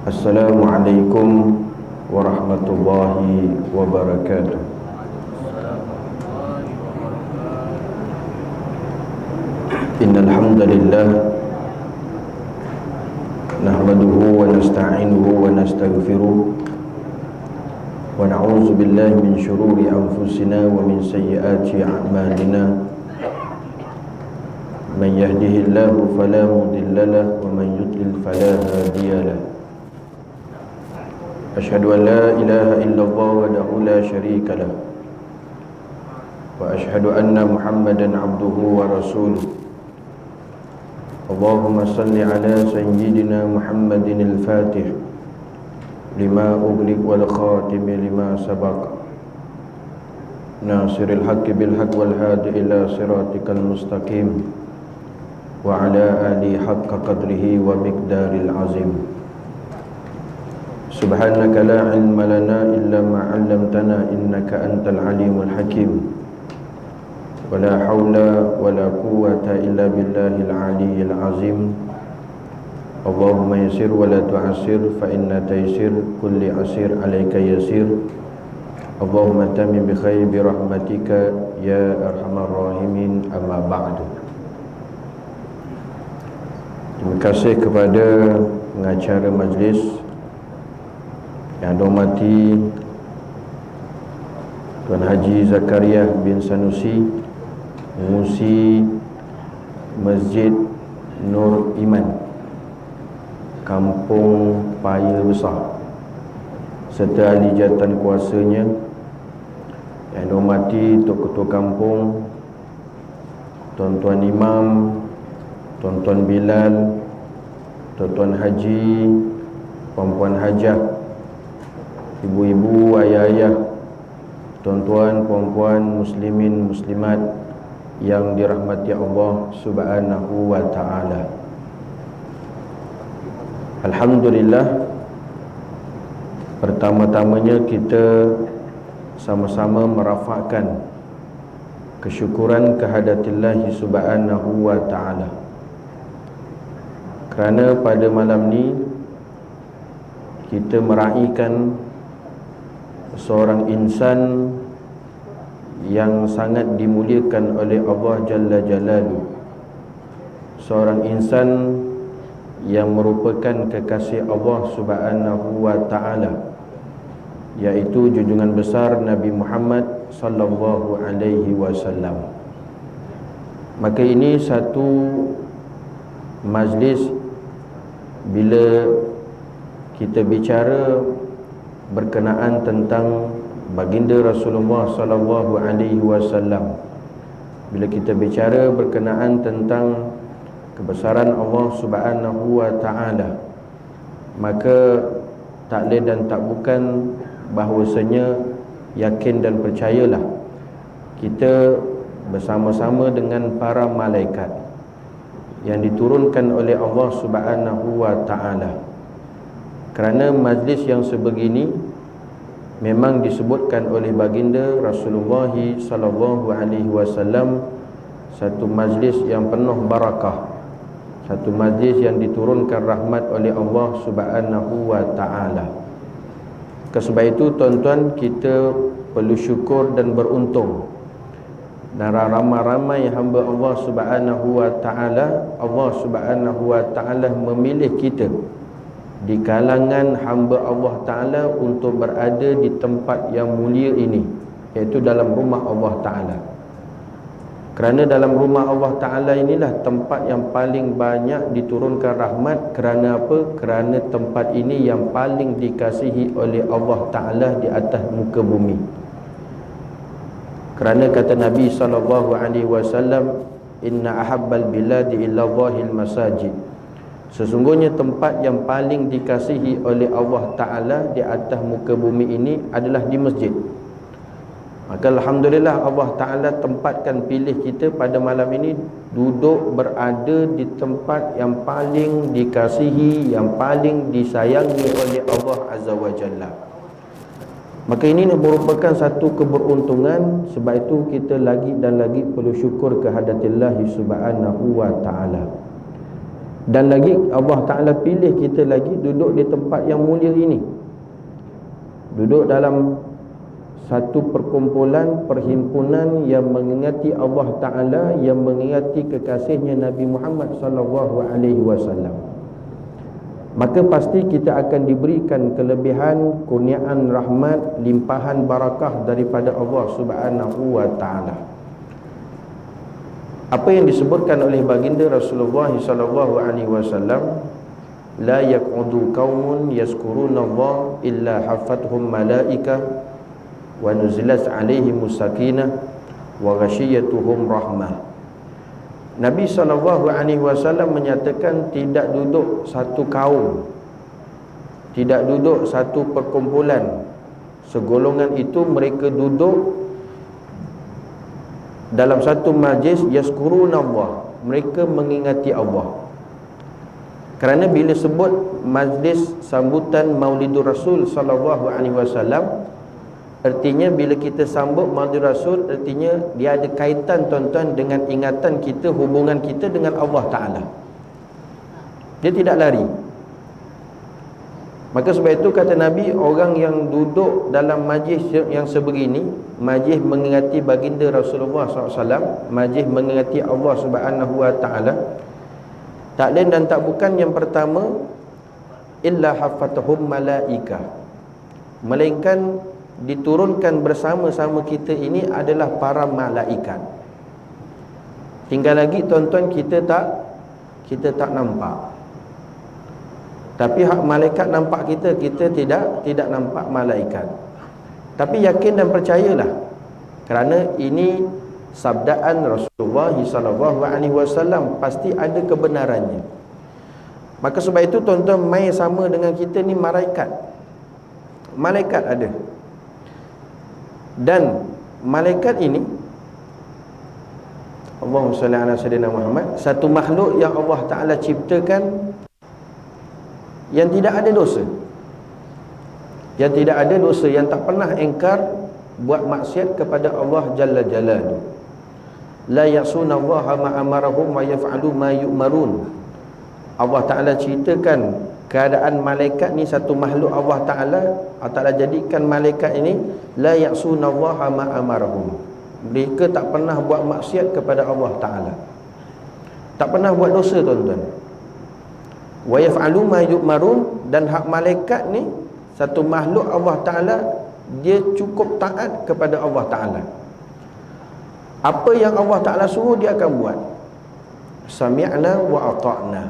Assalamualaikum warahmatullahi wabarakatuh. Innal hamdalillah nahmaduhu wa nasta'inuhu wa nastaghfiruh wa na'udzu billahi min shururi anfusina wa min sayyiati a'malina. Man yahdihillahu fala mudilla lahu wa man yudlil fala hadiya lahu. Asyhadu an la ilaha illallah wahdahu la syarika lahu wa asyhadu anna Muhammadan abduhu wa rasuluh. Allahumma salli ala sayyidina Muhammadin al-Fatih lima ughliq wal khatim lima sabaq nasiril haqqi bil haqq wal hadi ila siratikal mustaqim wa ala ali haqqa qadrihi wa miqdaril azim. Subhanaka la ilma lana illa ma 'allamtana innaka antal alimul hakim. Wala haula wala quwwata illa billahil aliyyil azim. Allahumma yassir wa la tu'assir fa inna taysir kulli asir alayka yasir. Allahumma tamim bi khairi bi rahmatika ya arhamar rahimin, amma ba'du. Terima kasih kepada pengacara majlis yang dihormati Tuan Haji Zakaria bin Sanusi, Pengurusi Masjid Nur Iman, Kampung Paya Besar, serta ahli jawatan kuasanya yang dihormati Tok Ketua Kampung, Tuan-tuan Imam, Tuan-tuan Bilal, Tuan-tuan Haji, Puan-puan Hajah, ibu-ibu, ayah-ayah, tuan-tuan, puan-puan, muslimin, muslimat yang dirahmati Allah Subhanahu wa ta'ala. Alhamdulillah, pertama-tamanya kita sama-sama merafakkan kesyukuran kehadatillahi Subhanahu wa ta'ala, kerana pada malam ni kita meraihkan seorang insan yang sangat dimuliakan oleh Allah Jalla Jalaluhu, seorang insan yang merupakan kekasih Allah Subhanahu wa ta'ala, iaitu junjungan besar Nabi Muhammad sallallahu alaihi wasallam. Maka ini satu majlis bila kita bicara berkenaan tentang baginda Rasulullah sallallahu alaihi wasallam, bila kita bicara berkenaan tentang kebesaran Allah Subhanahu wa ta'ala, maka tak lain dan tak bukan bahawasanya yakin dan percayalah kita bersama-sama dengan para malaikat yang diturunkan oleh Allah Subhanahu wa ta'ala. Kerana majlis yang sebegini memang disebutkan oleh baginda Rasulullah sallallahu alaihi wasallam satu majlis yang penuh barakah, satu majlis yang diturunkan rahmat oleh Allah Subhanahu wa ta'ala. Sebab itu tuan-tuan, kita perlu syukur dan beruntung, dan ramai-ramai hamba Allah Subhanahu wa ta'ala, Allah Subhanahu wa ta'ala memilih kita di kalangan hamba Allah Ta'ala untuk berada di tempat yang mulia ini, iaitu dalam rumah Allah Ta'ala. Kerana dalam rumah Allah Ta'ala inilah tempat yang paling banyak diturunkan rahmat. Kerana apa? Kerana tempat ini yang paling dikasihi oleh Allah Ta'ala di atas muka bumi. Kerana kata Nabi SAW, inna ahabbal biladi illa Allahil masajid, sesungguhnya tempat yang paling dikasihi oleh Allah Ta'ala di atas muka bumi ini adalah di masjid. Maka Alhamdulillah Allah Ta'ala tempatkan pilih kita pada malam ini duduk berada di tempat yang paling dikasihi, yang paling disayangi oleh Allah Azza wa Jalla. Maka ini merupakan satu keberuntungan. Sebab itu kita lagi dan lagi perlu syukur kehadatillahi Subhanahu wa ta'ala. Dan lagi Allah Ta'ala pilih kita lagi duduk di tempat yang mulia ini, duduk dalam satu perkumpulan, perhimpunan yang mengingati Allah Ta'ala, yang mengingati kekasihnya Nabi Muhammad SAW. Maka pasti kita akan diberikan kelebihan, kurniaan rahmat, limpahan barakah daripada Allah Subhanahu wa Ta'ala. Apa yang disebutkan oleh baginda Rasulullah SAW, la yaq'udu qaumun yazkuruna Allah illa hafathum malaikah wa nuzilat alaihimus sakinah wa ghashiyatuhum rahmah. Nabi SAW menyatakan tidak duduk satu kaum, tidak duduk satu perkumpulan, segolongan itu mereka duduk dalam satu majlis yazkuruna Allah, mereka mengingati Allah. Kerana bila sebut majlis sambutan Maulidur Rasul sallallahu alaihi wasallam, artinya bila kita sambut Maulidur Rasul, artinya dia ada kaitan tuan-tuan dengan ingatan kita, hubungan kita dengan Allah Ta'ala. Dia tidak lari. Maka sebab itu kata Nabi, orang yang duduk dalam majlis yang sebegini, majlis mengingati baginda Rasulullah SAW, majlis mengingati Allah Subhanahu wa Ta'ala, tak lain dan tak bukan yang pertama, illa hafathum malaikah, melainkan diturunkan bersama-sama kita ini adalah para malaikat. Tinggal lagi tuan-tuan, kita tak nampak. Tapi hak malaikat nampak kita, kita tidak nampak malaikat. Tapi yakin dan percayalah, kerana ini sabdaan Rasulullah SAW, pasti ada kebenarannya. Maka sebab itu tuan-tuan, mai sama dengan kita ni malaikat. Malaikat ada. Dan malaikat ini, Allahumma salli ala sayyidina Muhammad, satu makhluk yang Allah Ta'ala ciptakan yang tidak ada dosa, yang tidak ada dosa, yang tak pernah engkar buat maksiat kepada Allah Jalla Jalaluhu. La ya'suna Allaha ma amarahum wa yaf'alu ma yu'marun. Allah Ta'ala ceritakan keadaan malaikat ni, satu makhluk Allah Ta'ala jadikan malaikat ini la ya'suna Allaha ma amarahum. Mereka tak pernah buat maksiat kepada Allah Ta'ala, tak pernah buat dosa tuan-tuan. Wa yaf'alu ma yu'marun. Dan hak malaikat ni, satu makhluk Allah Ta'ala, dia cukup taat kepada Allah Ta'ala. Apa yang Allah Ta'ala suruh dia akan buat. Sami'na wa ata'na,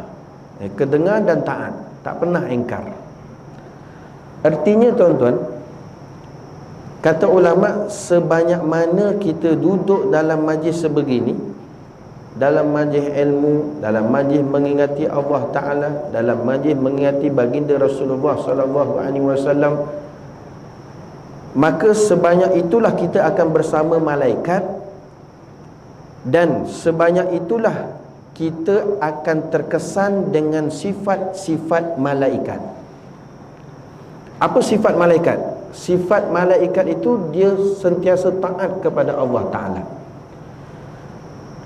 kedengar dan taat, tak pernah engkar. Artinya tuan-tuan, kata ulama, sebanyak mana kita duduk dalam majlis sebegini, dalam majlis ilmu, dalam majlis mengingati Allah Ta'ala, dalam majlis mengingati baginda Rasulullah SAW, maka sebanyak itulah kita akan bersama malaikat, dan sebanyak itulah kita akan terkesan dengan sifat-sifat malaikat. Apa sifat malaikat? Sifat malaikat itu dia sentiasa taat kepada Allah Ta'ala.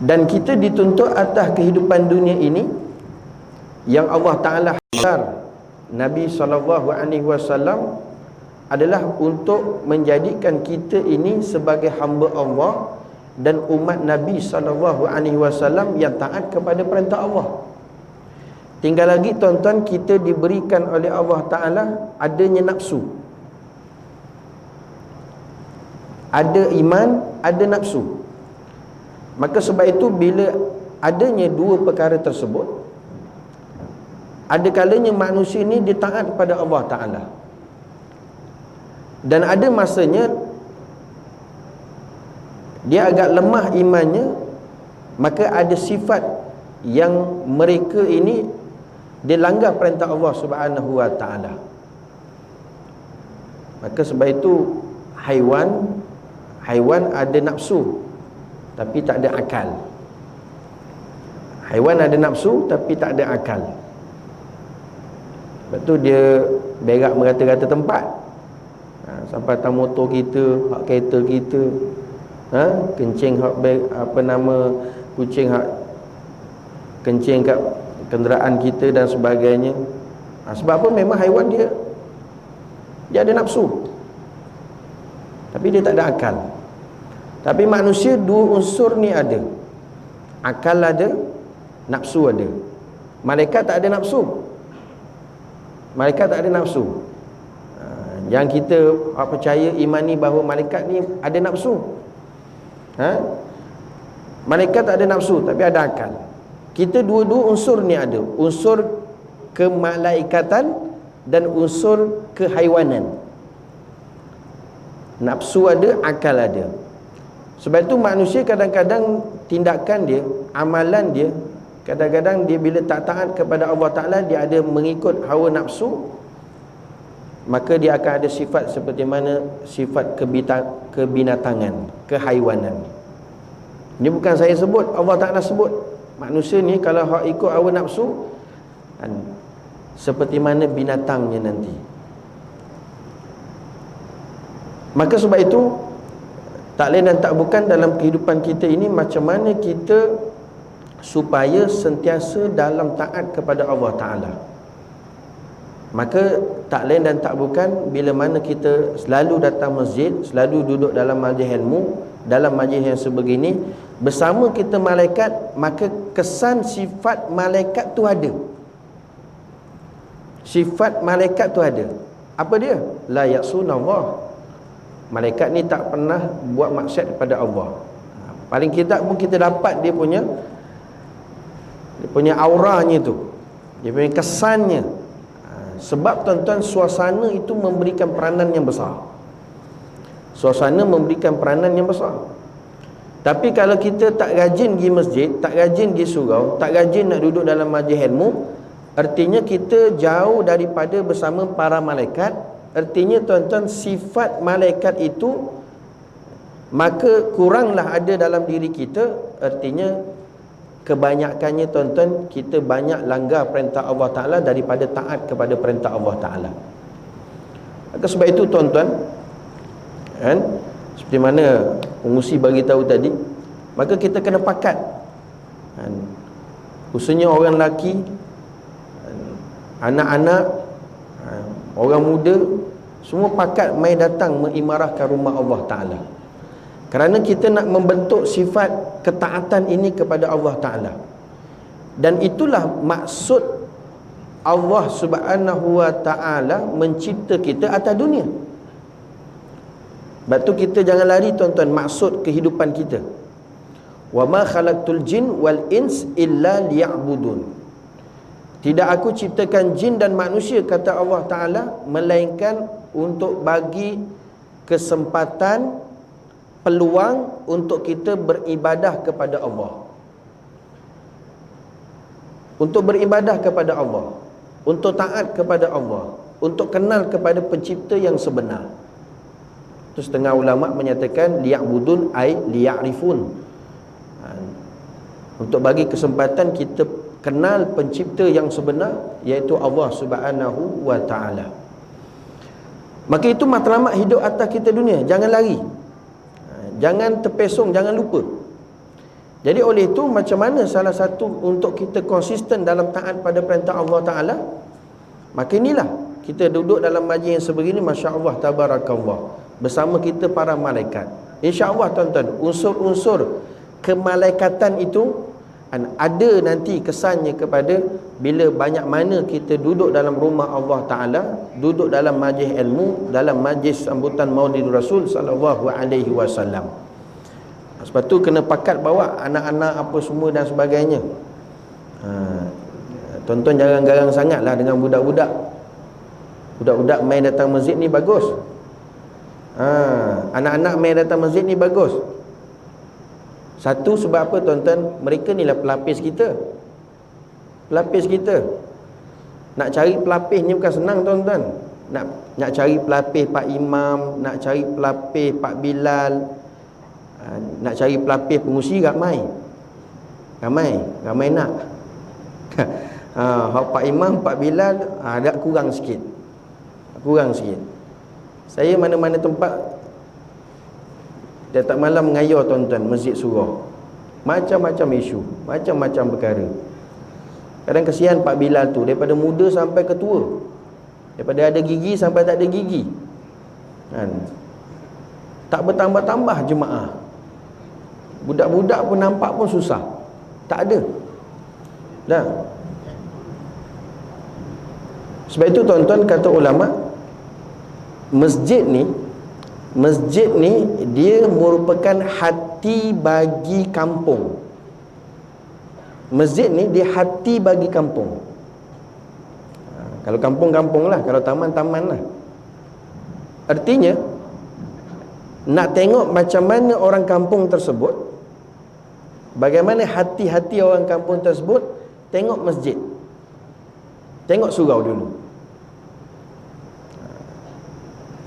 Dan kita dituntut atas kehidupan dunia ini yang Allah Ta'ala hajar Nabi SAW adalah untuk menjadikan kita ini sebagai hamba Allah dan umat Nabi SAW yang taat kepada perintah Allah. Tinggal lagi tuan-tuan, kita diberikan oleh Allah Ta'ala adanya nafsu, ada iman, ada nafsu. Maka sebab itu bila adanya dua perkara tersebut, ada kalanya manusia ni dia taat kepada Allah Ta'ala, dan ada masanya dia agak lemah imannya, maka ada sifat yang mereka ini dia langgar perintah Allah Subhanahu wa Ta'ala. Maka sebab itu haiwan ada nafsu tapi tak ada akal. Haiwan ada nafsu tapi tak ada akal. Sebab tu dia berak merata-rata tempat. Sampai atas motor kita, hak kereta kita, kencing hak kucing hak kencing kat kenderaan kita dan sebagainya. Sebab apa? Memang haiwan dia ada nafsu, tapi dia tak ada akal. Tapi manusia dua unsur ni ada. Akal ada, nafsu ada. Malaikat tak ada nafsu. Malaikat tak ada nafsu. Yang kita percaya, imani bahawa malaikat ni ada nafsu. Malaikat tak ada nafsu, tapi ada akal. Kita dua-dua unsur ni ada. Unsur kemalaikatan dan unsur kehaiwanan. Nafsu ada, akal ada. Sebab itu manusia kadang-kadang tindakan dia, amalan dia, kadang-kadang dia bila tak taat kepada Allah Ta'ala, dia ada mengikut hawa nafsu, maka dia akan ada sifat seperti mana sifat kebinatangan, kehaiwanan. Ini bukan saya sebut, Allah Ta'ala sebut. Manusia ni kalau ikut hawa nafsu, seperti mana binatangnya nanti. Maka sebab itu, tak lain dan tak bukan dalam kehidupan kita ini, macam mana kita supaya sentiasa dalam taat kepada Allah Ta'ala. Maka tak lain dan tak bukan bila mana kita selalu datang masjid, selalu duduk dalam majlis ilmu, dalam majlis yang sebegini bersama kita malaikat, maka kesan sifat malaikat tu ada. Sifat malaikat tu ada. Apa dia? La ya'sunallah. Malaikat ni tak pernah buat maksiat kepada Allah. Paling tidak pun kita dapat dia punya auranya tu, dia punya kesannya. Sebab tuan-tuan, suasana itu memberikan peranan yang besar. Suasana memberikan peranan yang besar. Tapi kalau kita tak rajin pergi masjid, tak rajin pergi surau, tak rajin nak duduk dalam majlis ilmu, artinya kita jauh daripada bersama para malaikat. Artinya tuan-tuan, sifat malaikat itu maka kuranglah ada dalam diri kita. Artinya kebanyakannya tuan-tuan, kita banyak langgar perintah Allah Ta'ala daripada taat kepada perintah Allah Ta'ala. Maka sebab itu tuan-tuan, seperti mana pengusi bagi tahu tadi, maka kita kena pakat, khususnya orang lelaki, anak-anak, orang muda, semua pakat mai datang mengimarahkan rumah Allah Ta'ala. Kerana kita nak membentuk sifat ketaatan ini kepada Allah Ta'ala. Dan itulah maksud Allah Subhanahu Wa Ta'ala mencipta kita atas dunia. Sebab tu kita jangan lari tuan-tuan maksud kehidupan kita. Wa ma khalaqtul jin wal ins illa liya'budun. Tidak aku ciptakan jin dan manusia, kata Allah Ta'ala, melainkan untuk bagi kesempatan, peluang untuk kita beribadah kepada Allah. Untuk beribadah kepada Allah, untuk taat kepada Allah, untuk kenal kepada pencipta yang sebenar. Terus setengah ulama menyatakan liya'budun ay liya'rifun. Untuk bagi kesempatan kita kenal pencipta yang sebenar, iaitu Allah Subhanahu Wa Ta'ala. Maka itu matlamat hidup atas kita dunia. Jangan lari, jangan terpesong, jangan lupa. Jadi oleh itu, macam mana salah satu untuk kita konsisten dalam taat pada perintah Allah Ta'ala? Maka inilah, kita duduk dalam majlis yang sebegini, Masya Allah, Tabarakallah, bersama kita para malaikat. Insya Allah tuan-tuan, unsur-unsur kemalaikatan itu ada nanti kesannya kepada bila banyak mana kita duduk dalam rumah Allah Ta'ala, duduk dalam majlis ilmu, dalam majlis sambutan Maulid Rasul sallallahu alaihi wasallam. Sebab tu kena pakat bawa anak-anak apa semua dan sebagainya. Tuan-tuan jangan garang sangatlah dengan budak-budak. Budak-budak main datang masjid ni bagus. Anak-anak main datang masjid ni bagus. Satu, sebab apa tuan-tuan? Mereka ni lah pelapis kita. Pelapis kita. Nak cari pelapis ni bukan senang tuan-tuan. Nak cari pelapis Pak Imam, nak cari pelapis Pak Bilal, nak cari pelapis pengusi ramai. Ramai nak. Pak Imam, Pak Bilal agak kurang sikit. Saya mana-mana tempat dia tak malam mengayar tuan-tuan, masjid surau, macam-macam isu, macam-macam perkara. Kadang kesian Pak Bilal tu, daripada muda sampai ke tua, daripada ada gigi sampai tak ada gigi kan. Tak bertambah-tambah jemaah. Budak-budak pun nampak pun susah. Tak ada dah. Sebab itu tuan-tuan, kata ulama, masjid ni dia merupakan hati bagi kampung. Masjid ni dia hati bagi kampung. Kalau kampung-kampung lah, kalau taman-taman lah. Artinya nak tengok macam mana orang kampung tersebut, bagaimana hati-hati orang kampung tersebut, tengok masjid, tengok surau dulu,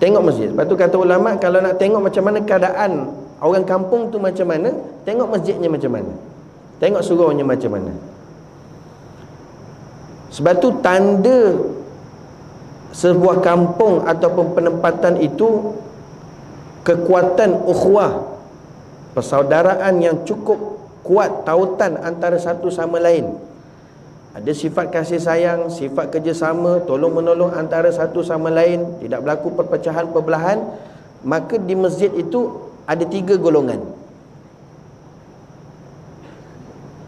tengok masjid. Lepas tu kata ulama, kalau nak tengok macam mana keadaan orang kampung tu macam mana, tengok masjidnya macam mana, tengok suraunya macam mana. Sebab tu tanda sebuah kampung ataupun penempatan itu kekuatan ukhuwah, persaudaraan yang cukup kuat, tautan antara satu sama lain. Ada sifat kasih sayang, sifat kerjasama, tolong menolong antara satu sama lain, tidak berlaku perpecahan, perbelahan. Maka di masjid itu ada 3 golongan.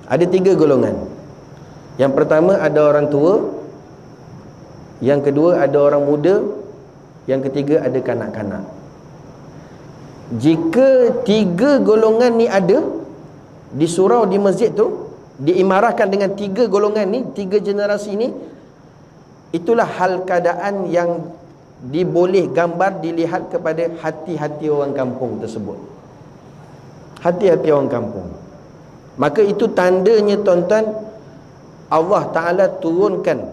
Ada 3 golongan. Yang pertama ada orang tua, yang kedua ada orang muda, yang ketiga ada kanak-kanak. Jika 3 golongan ni ada di surau, di masjid tu, diimarahkan dengan 3 golongan ni, 3 generasi ni, itulah hal keadaan yang diboleh gambar, dilihat kepada hati-hati orang kampung tersebut. Hati-hati orang kampung. Maka itu tandanya tuan-tuan, Allah Ta'ala turunkan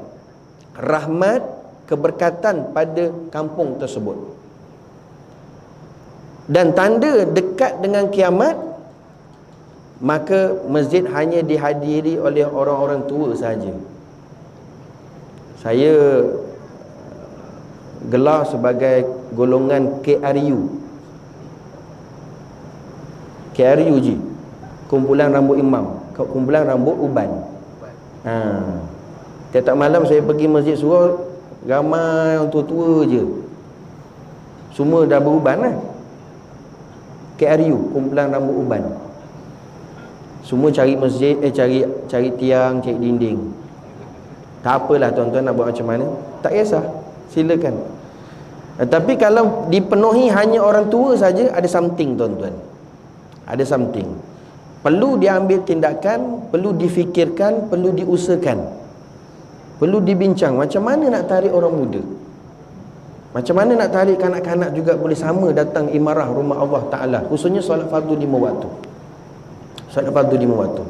rahmat, keberkatan pada kampung tersebut. Dan tanda dekat dengan kiamat, maka masjid hanya dihadiri oleh orang-orang tua sahaja. Saya gelar sebagai golongan KRU. KRU je, kumpulan rambut imam, kumpulan rambut uban. Tiap-tiap malam saya pergi masjid surau, ramai orang tua-tua je, semua dah beruban lah. KRU, kumpulan rambut uban. Semua cari masjid, cari tiang, cari dinding. Tak apalah tuan-tuan, nak buat macam mana, tak kisah, silakan. Tapi kalau dipenuhi hanya orang tua saja, ada something tuan-tuan, ada something. Perlu diambil tindakan, perlu difikirkan, perlu diusahakan, perlu dibincang. Macam mana nak tarik orang muda, macam mana nak tarik kanak-kanak juga boleh sama datang imarah rumah Allah Ta'ala, khususnya solat fardu 5 waktu. Solat fardu 5 waktu.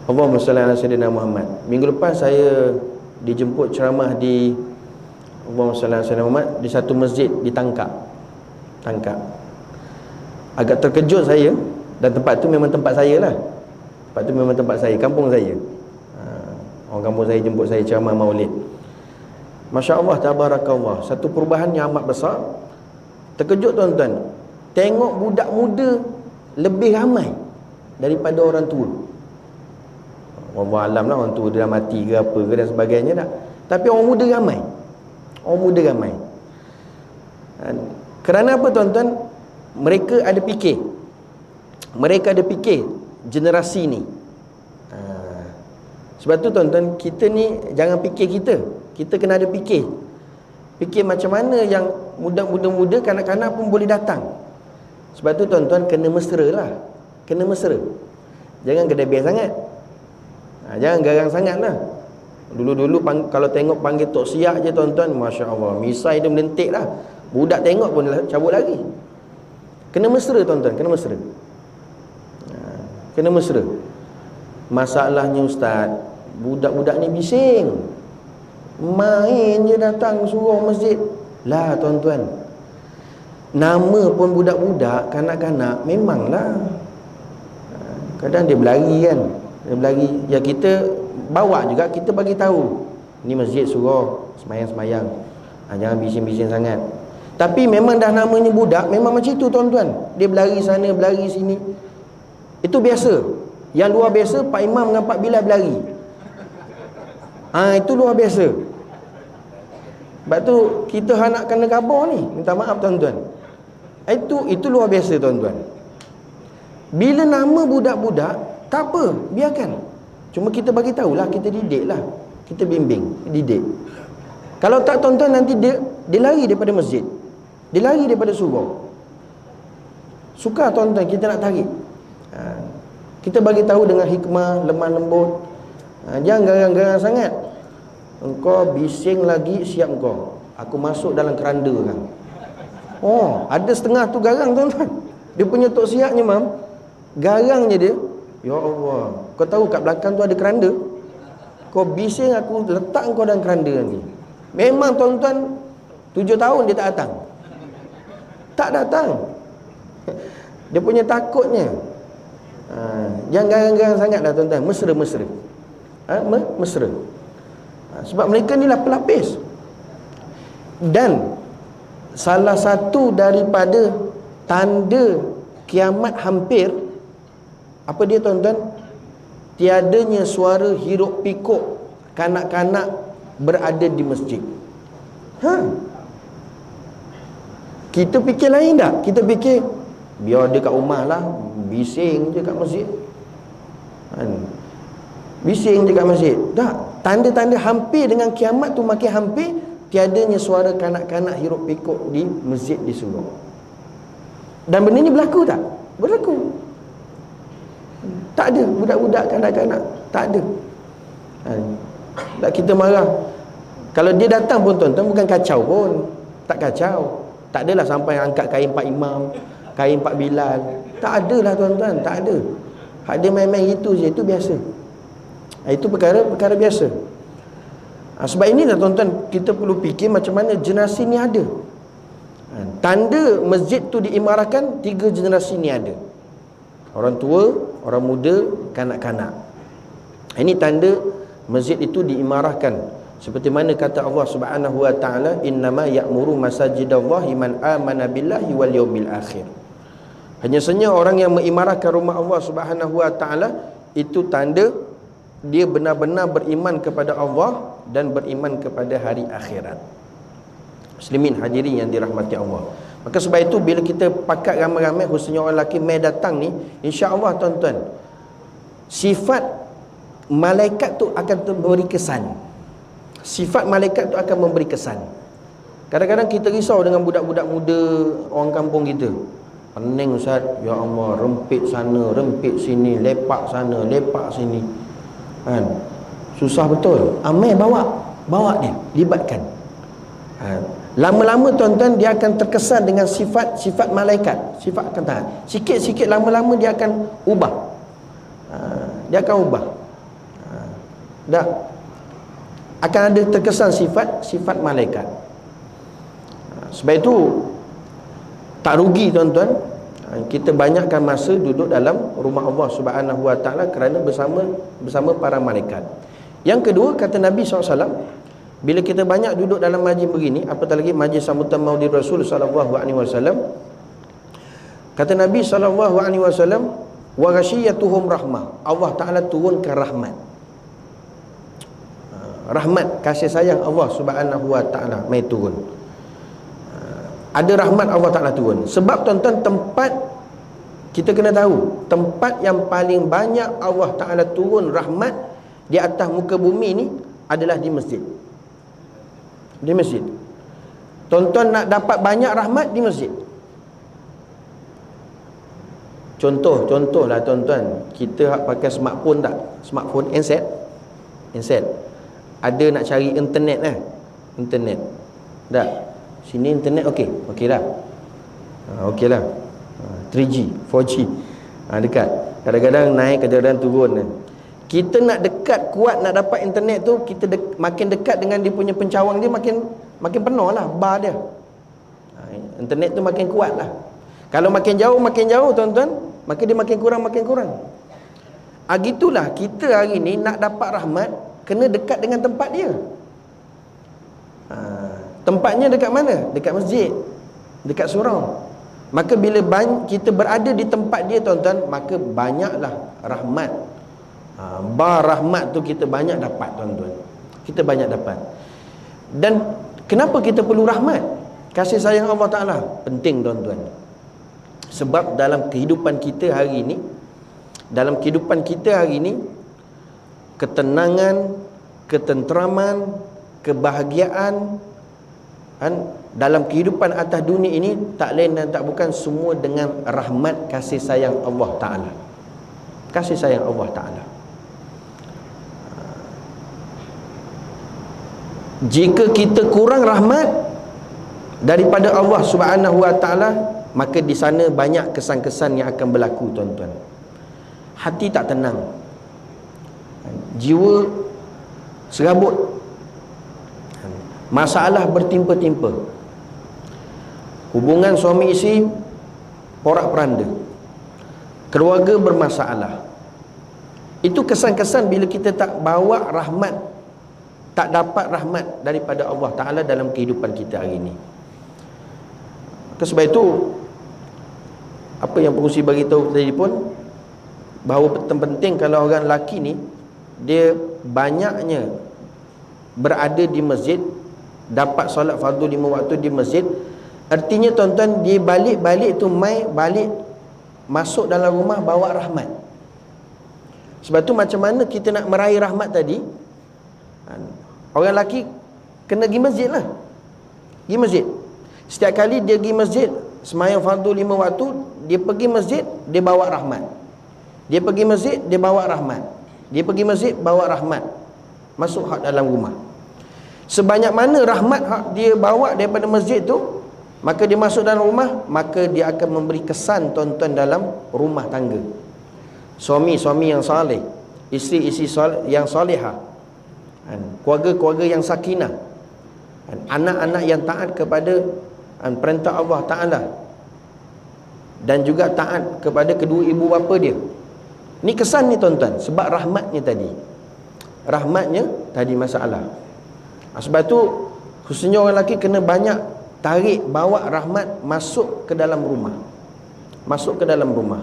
Allahumma salli ala sayyidina Muhammad. Minggu lepas saya dijemput ceramah di Allahumma salli ala sayyidina Muhammad di satu masjid di Tangkak. Agak terkejut saya, dan tempat tu memang tempat saya lah. Tempat tu memang tempat saya, kampung saya. Orang kampung saya jemput saya ceramah maulid. Masya Allah, tabarakallah, satu perubahan yang amat besar. Terkejut tuan-tuan, tengok budak muda lebih ramai daripada orang tua. Allah alam lah, orang tua dia dah mati ke apa ke dan sebagainya dah. Tapi orang muda ramai. Orang muda ramai. Kerana apa tuan-tuan? Mereka ada fikir. Mereka ada fikir generasi ni. Sebab tu tuan-tuan, kita ni jangan fikir kita kena ada fikir. Fikir macam mana yang muda-muda, kanak-kanak pun boleh datang. Sebab tu tuan-tuan kena mesra lah. Kena mesra. Jangan kedebih sangat. Jangan garang sangat lah. Dulu-dulu kalau tengok panggil Tok Siak je tuan-tuan, Masya Allah, misai dia melentik lah. Budak tengok pun cabut lagi. Kena mesra tuan-tuan, kena mesra. Kena mesra. Masalahnya ustaz, budak-budak ni bising, main je datang suruh masjid lah tuan-tuan. Nama pun budak-budak, kanak-kanak, memanglah kadang dia berlari kan, dia berlari. Ya kita bawa juga, kita bagi tahu ni masjid suruh semayang-semayang, jangan bising-bising sangat. Tapi memang dah namanya budak, memang macam itu tuan-tuan. Dia berlari sana, berlari sini. Itu biasa. Yang luar biasa, Pak Imam dengan Pak Bilal berlari. Itu luar biasa. Sebab tu kita nak kena khabar ni. Minta maaf tuan-tuan. Itu luar biasa tuan-tuan. Bila nama budak-budak, tak apa, biarkan. Cuma kita bagi tahulah, kita didik lah. Kita bimbing, didik. Kalau tak tuan-tuan, nanti dia lari daripada masjid. Dia lari daripada surau. Suka tuan-tuan, kita nak tarik. Kita bagi tahu dengan hikmah, lemah lembut. Jangan garang-garang sangat. Engkau bising lagi, siap engkau. Aku masuk dalam keranda kan. Ada setengah tu garang tuan-tuan. Dia punya tok siapnya mam, garangnya dia. Ya Allah, kau tahu kat belakang tu ada keranda. Kau bising, aku letak engkau dalam keranda nanti. Memang tuan-tuan 7 tahun dia tak datang. Tak datang. Dia punya takutnya. Jangan garang-garang sangat lah tuan-tuan. Mesra-mesra. Mesra. Sebab mereka ni lah pelapis. Dan salah satu daripada tanda kiamat hampir, apa dia tuan-tuan? Tiadanya suara hiruk pikuk kanak-kanak berada di masjid. Kita fikir lain tak? Kita fikir biar dia kat rumah lah, bising je kat masjid. Bising je kat masjid. Tak. Tanda-tanda hampir dengan kiamat tu makin hampir, tiadanya suara kanak-kanak hiruk pikuk di masjid di surau. Dan benda ni berlaku tak? Berlaku. Tak ada budak-budak kanak-kanak, tak ada. Tak, kita marah. Kalau dia datang pun tuan-tuan, bukan kacau pun. Tak kacau. Tak adalah sampai angkat kain Pak Imam, kain Pak Bilal. Tak adalah tuan-tuan, tak ada. Hak dia main-main gitu je, itu biasa. Itu perkara biasa. Sebab inilah tuan-tuan, kita perlu fikir macam mana generasi ni ada. Tanda masjid tu diimarahkan, 3 generasi ni ada. Orang tua, orang muda, kanak-kanak. Ini tanda masjid itu diimarahkan. Seperti mana kata Allah Subhanahu wa taala, innama ya'muru masajidallahi man amana billahi wal yaumil akhir. Hanya saja orang yang mengimarahkan rumah Allah Subhanahu wa taala, itu tanda dia benar-benar beriman kepada Allah dan beriman kepada hari akhirat. Muslimin hadirin yang dirahmati Allah. Maka sebab itu bila kita pakat ramai-ramai, khususnya orang lelaki mai datang ni, insya-Allah tuan-tuan, sifat malaikat tu akan memberi kesan. Sifat malaikat tu akan memberi kesan. Kadang-kadang kita risau dengan budak-budak muda orang kampung kita. Pening ustaz, ya Allah, rempit sana, rempit sini, lepak sana, lepak sini. Susah betul. Amai bawa dia, libatkan. Lama-lama tuan-tuan, dia akan terkesan dengan sifat malaikat. Sifat akan tahan. Sikit-sikit lama-lama dia akan ubah. Dia akan ubah. Dah akan ada terkesan sifat malaikat. Sebab itu tak rugi tuan-tuan, kita banyakkan masa duduk dalam rumah Allah Subhanahu wa taala kerana bersama para malaikat. Yang kedua, kata Nabi SAW, bila kita banyak duduk dalam majlis begini, apatah lagi majlis sambutan Maulid Rasul sallallahu alaihi wasallam, kata Nabi sallallahu alaihi wasallam, wa ghasyiyatuhum rahmah. Allah Taala turunkan rahmat. Rahmat, kasih sayang Allah Subhanahu wa taala mai turun. Ada rahmat Allah Taala turun. Sebab tuan-tuan, tempat kita kena tahu, tempat yang paling banyak Allah Taala turun rahmat di atas muka bumi ni adalah di masjid. Di masjid. Tuan-tuan nak dapat banyak rahmat di masjid. Contohlah tuan-tuan, kita pakai smartphone tak? Smartphone, handset. Ada nak cari internet internet. Tak? Sini internet okey dah. Okey lah. 3G, 4G. Dekat. Kadang-kadang naik, kadang-kadang turun. Kita nak dekat kuat nak dapat internet tu, kita makin dekat dengan dia punya pencawang dia, makin penuh lah bar dia. Internet tu makin kuat lah. Kalau makin jauh tuan-tuan, maka dia makin kurang. Gitulah kita hari ni nak dapat rahmat, kena dekat dengan tempat dia. Tempatnya dekat mana? Dekat masjid, dekat surau. Maka bila kita berada di tempat dia tuan-tuan, maka banyaklah rahmat. Bar rahmat tu kita banyak dapat tuan-tuan. kita banyak dapat. Dan kenapa kita perlu rahmat? Kasih sayang Allah Ta'ala penting tuan-tuan. Sebab dalam kehidupan kita hari ini, ketenangan, ketenteraman, kebahagiaan dalam kehidupan atas dunia ini tak lain dan tak bukan semua dengan rahmat kasih sayang Allah Ta'ala. Kasih sayang Allah Ta'ala. Jika kita kurang rahmat daripada Allah Subhanahu Wa Ta'ala, maka di sana banyak kesan-kesan yang akan berlaku tuan-tuan. Hati tak tenang, jiwa serabut, masalah bertimpa-timpa, hubungan suami isteri porak-poranda, keluarga bermasalah. Itu kesan-kesan bila kita tak bawa rahmat, tak dapat rahmat daripada Allah Ta'ala dalam kehidupan kita hari ini. Sebab itu, apa yang pengurusi bagi tahu tadi pun, bahawa penting kalau orang lelaki ni dia banyaknya berada di masjid, dapat solat fardu 5 waktu di masjid, artinya tuan-tuan, dia balik-balik tu balik masuk dalam rumah bawa rahmat. Sebab tu macam mana kita nak meraih rahmat tadi, orang lelaki kena pergi masjid lah. Pergi masjid. Setiap kali dia pergi masjid, sembahyang fardu 5 waktu, dia pergi masjid, dia bawa rahmat. Dia pergi masjid, dia bawa rahmat. Dia pergi masjid, bawa rahmat. Masuk hak dalam rumah. Sebanyak mana rahmat hak dia bawa daripada masjid tu, maka dia masuk dalam rumah, maka dia akan memberi kesan tuan-tuan dalam rumah tangga. Suami-suami yang saleh, isteri-isteri yang salihah, keluarga-keluarga yang sakinah, anak-anak yang taat kepada perintah Allah Ta'ala, dan juga taat kepada kedua ibu bapa dia. Ni kesan ni tuan-tuan, sebab rahmatnya tadi masalah. Sebab tu khususnya orang lelaki kena banyak tarik, bawa rahmat masuk ke dalam rumah. Masuk ke dalam rumah.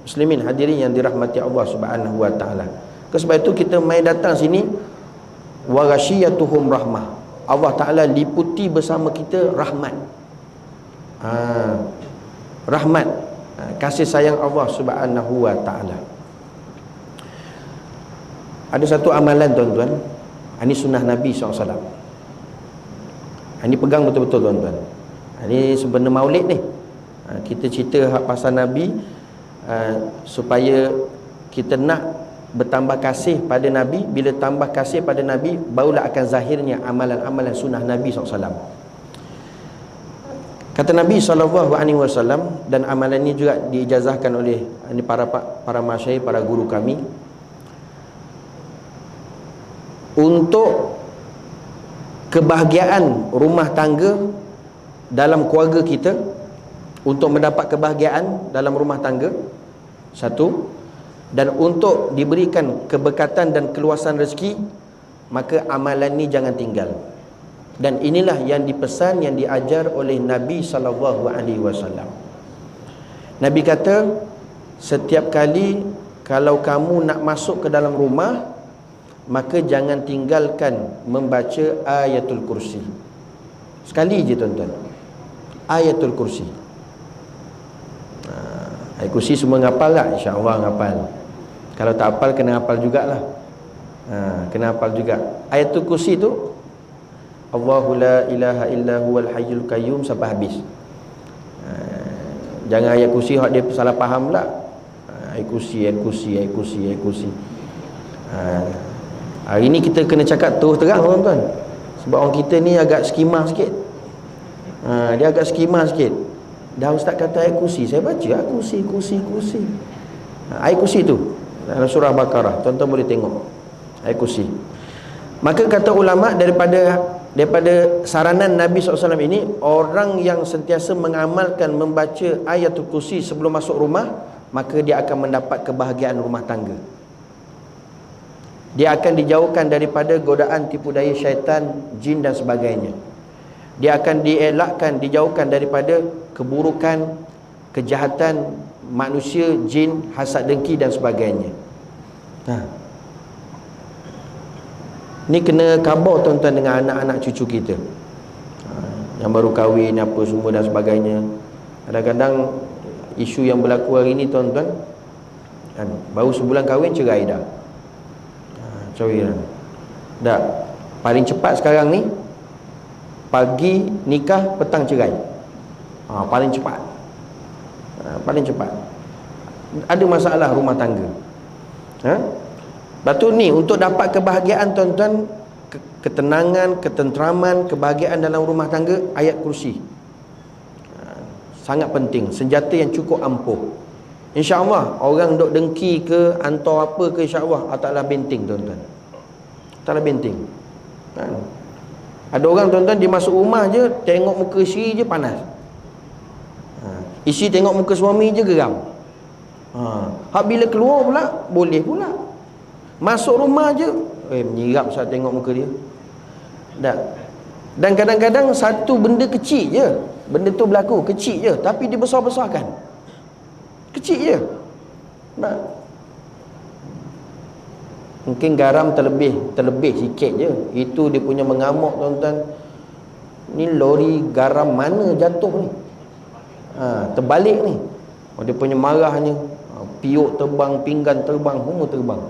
Muslimin hadirin yang dirahmati Allah Subhanahu Wa Ta'ala. Sebab itu kita mai datang sini, wa ghasyiyatuhum rahmah. Allah Ta'ala liputi bersama kita rahmat. Rahmat, kasih sayang Allah Subhanahu Wa Ta'ala. Ada satu amalan tuan-tuan, ini sunnah Nabi SAW. Ini pegang betul-betul tuan-tuan. Ini sebenarnya maulid ni. Kita cerita pasal Nabi supaya kita nak bertambah kasih pada Nabi. Bila tambah kasih pada Nabi, barulah akan zahirnya amalan-amalan sunnah Nabi SAW. Kata Nabi SAW, dan amalan ini juga diijazahkan oleh para masyayikh, para guru kami, untuk kebahagiaan rumah tangga dalam keluarga kita, untuk mendapat kebahagiaan dalam rumah tangga, satu, dan untuk diberikan keberkatan dan keluasan rezeki, maka amalan ni jangan tinggal. Dan inilah yang dipesan, yang diajar oleh Nabi SAW. Nabi kata, setiap kali kalau kamu nak masuk ke dalam rumah, maka jangan tinggalkan membaca ayatul kursi. Sekali je tuan-tuan, ayatul kursi. Ayat kursi semua ngapal tak? InsyaAllah ngapal. Kalau tak hafal, kena hafal jugalah. Kena hafal juga. Ayatul kursi tu, Allahu la ilaha illa huwal hayyul qayyum, sampai habis. Jangan ayat kursi hak dia salah faham pula. Ayat kursi. Hari ni kita kena cakap terus terang tuan-tuan. Sebab orang kita ni agak skema sikit. Dia agak skema sikit. Dah ustaz kata ayat kursi, saya baca kursi. Ayat kursi tu dalam surah Baqarah, tuan-tuan boleh tengok ayat kursi. Maka kata ulama, daripada saranan Nabi SAW ini, orang yang sentiasa mengamalkan membaca ayatul kursi sebelum masuk rumah, maka dia akan mendapat kebahagiaan rumah tangga. Dia akan dijauhkan daripada godaan tipu daya syaitan, jin dan sebagainya. Dia akan dielakkan, dijauhkan daripada keburukan, kejahatan manusia, jin, hasad dengki dan sebagainya. Ni kena khabar tuan-tuan dengan anak-anak cucu kita, yang baru kahwin apa semua dan sebagainya. Kadang-kadang isu yang berlaku hari ni tuan-tuan kan, baru sebulan kahwin cerai dah. Cerai dah. Paling cepat sekarang ni pagi nikah, petang cerai. Paling cepat. Paling cepat. Ada masalah rumah tangga. Lepas tu ni, untuk dapat kebahagiaan tuan-tuan, ketenangan, ketenteraman, kebahagiaan dalam rumah tangga, ayat kursi sangat penting, senjata yang cukup ampuh. InsyaAllah orang duk dengki ke, hantar apa ke, insyaAllah Allah Ta'ala benting tuan-tuan. Ta'ala benting. Ada orang tuan-tuan, dia masuk rumah je, tengok muka isteri je panas, isteri tengok muka suami je geram. Bila keluar pula boleh pula. Masuk rumah je menyirap saat tengok muka dia. Dan kadang-kadang satu benda kecil je, benda tu berlaku kecil je, tapi dibesar-besarkan. Kecil je. Mungkin garam terlebih sikit je, itu dia punya mengamuk tuan-tuan. Ni lori garam mana jatuh ni, terbalik ni. Dia punya marahnya, piuk terbang, pinggan terbang, semua terbang.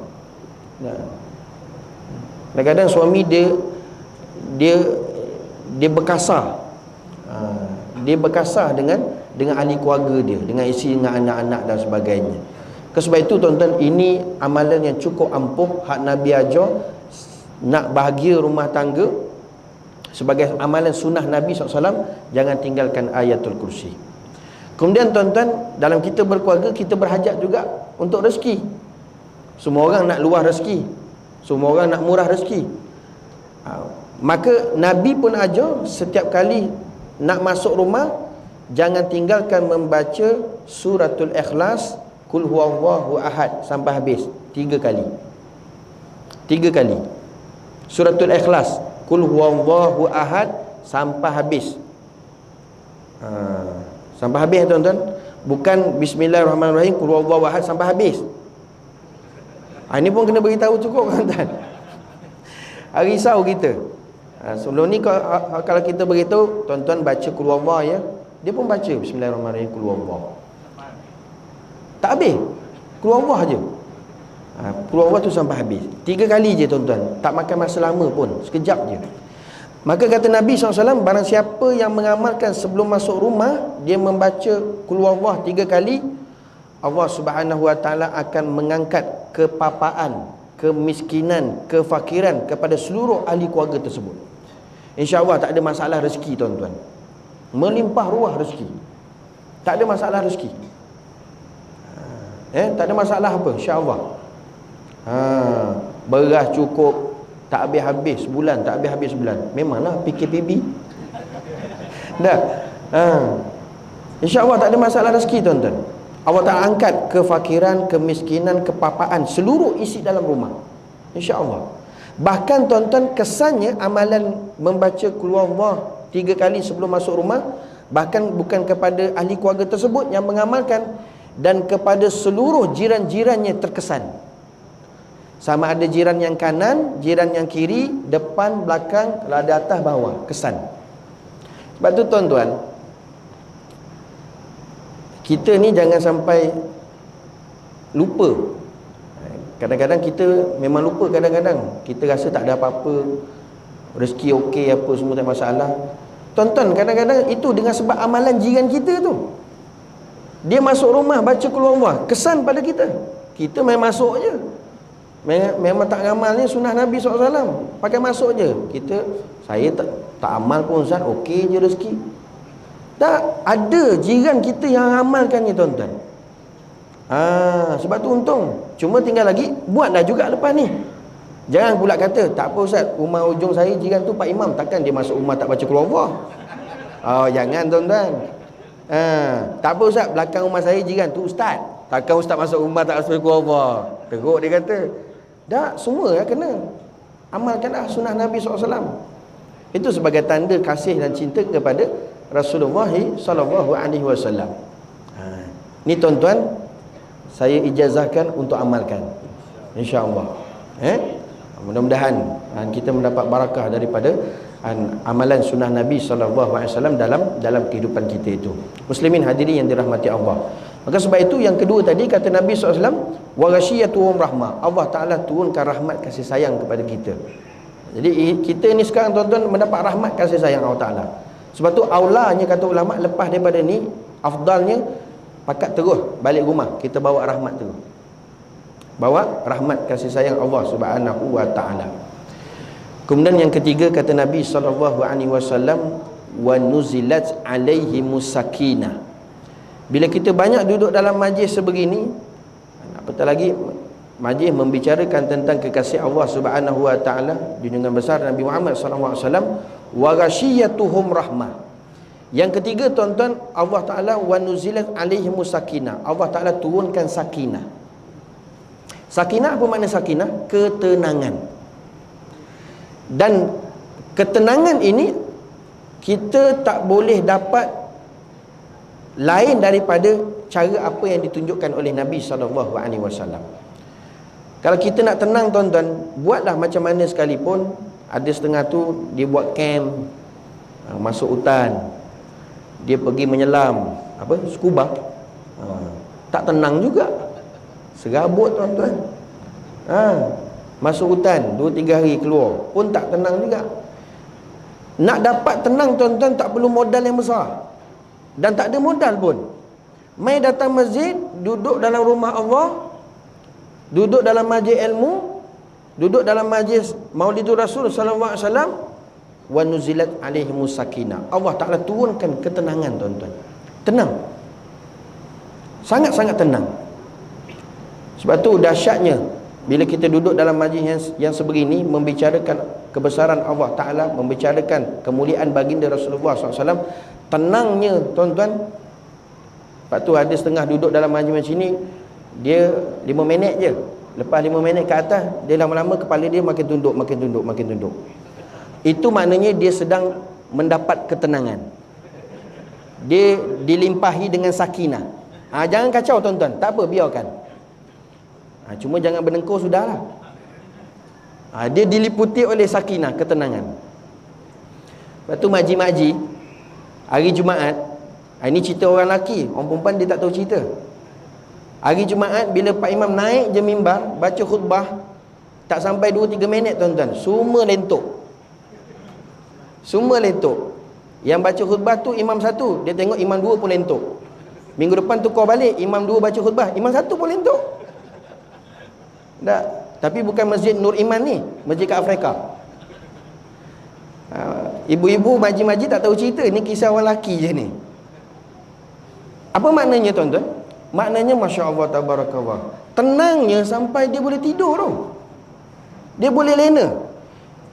Kadang-kadang suami dia berkasar. Dia berkasar dengan ahli keluarga dia, dengan isteri, dengan anak-anak dan sebagainya. Sebab itu tuan-tuan, ini amalan yang cukup ampuh. Hak Nabi ajar, nak bahagia rumah tangga, sebagai amalan sunnah Nabi SAW, jangan tinggalkan ayatul kursi. Kemudian tuan-tuan, dalam kita berkeluarga, kita berhajat juga untuk rezeki. Semua orang nak luah rezeki, semua orang nak murah rezeki. Maka Nabi pun ajar, setiap kali nak masuk rumah, jangan tinggalkan membaca suratul Ikhlas, Qul huwallahu ahad sampai habis 3 kali. 3 kali suratul Ikhlas, Qul huwallahu ahad sampai habis. Sampai habis tuan-tuan, bukan bismillahirrahmanirrahim Qul huwallahu ahad sampai habis. Ini pun kena beritahu cukup tuan-tuan. Risau kita. Sebelum ni kalau kita beritahu tuan-tuan baca Qul huwallahu ya, dia pun baca bismillahirrahmanirrahim Qul huwallahu. Tak habis, Qul huwallahu je. Qul huwallahu tu sampai habis 3 kali je tuan-tuan, tak makan masa lama pun, sekejap je. Maka kata Nabi SAW, barang siapa yang mengamalkan sebelum masuk rumah, dia membaca Qul huwallahu 3 kali, Allah Subhanahu Wa Taala akan mengangkat kepapaan, kemiskinan, kefakiran kepada seluruh ahli keluarga tersebut. InsyaAllah tak ada masalah rezeki tuan-tuan, melimpah ruah rezeki, tak ada masalah rezeki. Tak ada masalah apa, insyaAllah. Beras cukup, tak habis-habis sebulan, tak habis-habis sebulan. Memanglah PKPB. Dah. InsyaAllah tak ada masalah rezeki tuan-tuan. Allah Ta'ala angkat kefakiran, kemiskinan, kepapaan seluruh isi dalam rumah, InsyaAllah. Bahkan tuan-tuan, kesannya amalan membaca Qul huwallahu 3 kali sebelum masuk rumah, bahkan bukan kepada ahli keluarga tersebut yang mengamalkan, dan kepada seluruh jiran-jirannya terkesan. Sama ada jiran yang kanan, jiran yang kiri, depan, belakang, kalau ada atas, bawah, kesan. Sebab tu tuan-tuan, kita ni jangan sampai lupa. Kadang-kadang kita memang lupa, kadang-kadang kita rasa tak ada apa-apa, rezeki okey, apa semua tak masalah. Tuan-tuan, kadang-kadang itu dengan sebab amalan jiran kita tu. Dia masuk rumah baca Qul huwallahu, kesan pada kita. Kita main masuk je. Memang tak ngamalnya sunnah Nabi SAW, pakai masuk je. Saya tak amal pun Ustaz, okey je rezeki. Tak, ada jiran kita yang amalkannya tuan-tuan. Sebab tu untung. Cuma tinggal lagi, buatlah juga lepas ni. Jangan pula kata, tak apa Ustaz, rumah ujung saya jiran tu Pak Imam, takkan dia masuk rumah tak baca Qul huwallahu. Jangan tuan-tuan. Tak apa Ustaz, belakang rumah saya jiran tu Ustaz, takkan Ustaz masuk rumah tak baca Qul huwallahu. Teruk dia kata. Tak, semua ya kena. Amalkanlah sunnah Nabi SAW. Itu sebagai tanda kasih dan cinta kepada Rasulullah SAW. Ni tuan-tuan, saya ijazahkan untuk amalkan, InsyaAllah. Mudah-mudahan kita mendapat barakah daripada amalan sunnah Nabi SAW dalam kehidupan kita itu. Muslimin hadirin yang dirahmati Allah. Maka sebab itu yang kedua tadi kata Nabi SAW, wa ghasyiyatuhum rahmah. Allah Ta'ala turunkan rahmat kasih sayang kepada kita. Jadi kita ni sekarang tuan-tuan mendapat rahmat kasih sayang Allah Ta'ala. Sebab tu aulanya kata ulama, lepas daripada ni afdalnya pakat terus balik rumah kita bawa rahmat terus. Bawa rahmat kasih sayang Allah Subhanahu wa Ta'ala. Kemudian yang ketiga kata Nabi SAW, wa nuzilat alaihimus sakinah. Bila kita banyak duduk dalam majlis sebegini, apatah lagi majlis membicarakan tentang kekasih Allah Subhanahu wa Ta'ala, junjungan besar Nabi Muhammad SAW, wa ghasyiyatuhum rahmah. Yang ketiga tuan-tuan, Allah Ta'ala wa nuzilat alaihimus sakinah. Allah Ta'ala turunkan sakinah. Sakinah apa makna sakinah? Ketenangan. Dan ketenangan ini kita tak boleh dapat lain daripada cara apa yang ditunjukkan oleh Nabi SAW. Kalau kita nak tenang tuan-tuan, buatlah macam mana sekalipun. Ada setengah tu dia buat camp, masuk hutan, dia pergi menyelam, scuba, tak tenang juga, serabut tuan-tuan. Masuk hutan 2-3 hari keluar pun tak tenang juga. Nak dapat tenang tuan-tuan tak perlu modal yang besar, dan tak ada modal pun. Mai datang masjid, duduk dalam rumah Allah, duduk dalam majlis ilmu, duduk dalam majlis Maulidur Rasul sallallahu alaihi wasallam, wa nuzilat alaihimus sakinah. Allah Ta'ala turunkan ketenangan tuan-tuan. Tenang. Sangat-sangat tenang. Sebab tu dahsyatnya bila kita duduk dalam majlis yang sebegini, membicarakan kebesaran Allah Ta'ala, membicarakan kemuliaan baginda Rasulullah SAW, tenangnya tuan-tuan. Lepas tu ada setengah duduk dalam majlis macam ni, dia 5 minit je. Lepas 5 minit ke atas, dia lama-lama kepala dia makin tunduk, makin tunduk, makin tunduk. Itu maknanya dia sedang mendapat ketenangan. Dia dilimpahi dengan sakinah. Jangan kacau tuan-tuan, tak apa, biarkan. Cuma jangan berdengkur sudahlah. Dia diliputi oleh sakinah, ketenangan. Lepas tu maji-maji hari Jumaat, ini cerita orang lelaki, orang perempuan dia tak tahu cerita. Hari Jumaat bila Pak Imam naik je mimbar baca khutbah, tak sampai 2-3 minit tuan-tuan, semua lentuk. Semua lentuk. Yang baca khutbah tu imam satu, dia tengok imam 2 pun lentuk. Minggu depan tukar balik, imam 2 baca khutbah, imam 1 pun lentuk. Tak. Tapi bukan masjid Nur Iman ni, masjid kat Afrika. Ibu-ibu maji-maji tak tahu cerita, ni kisah orang lelaki je ni. Apa maknanya tuan-tuan? Maknanya Masya Allah Tabarakallah, tenangnya sampai dia boleh tidur tu. Dia boleh lena.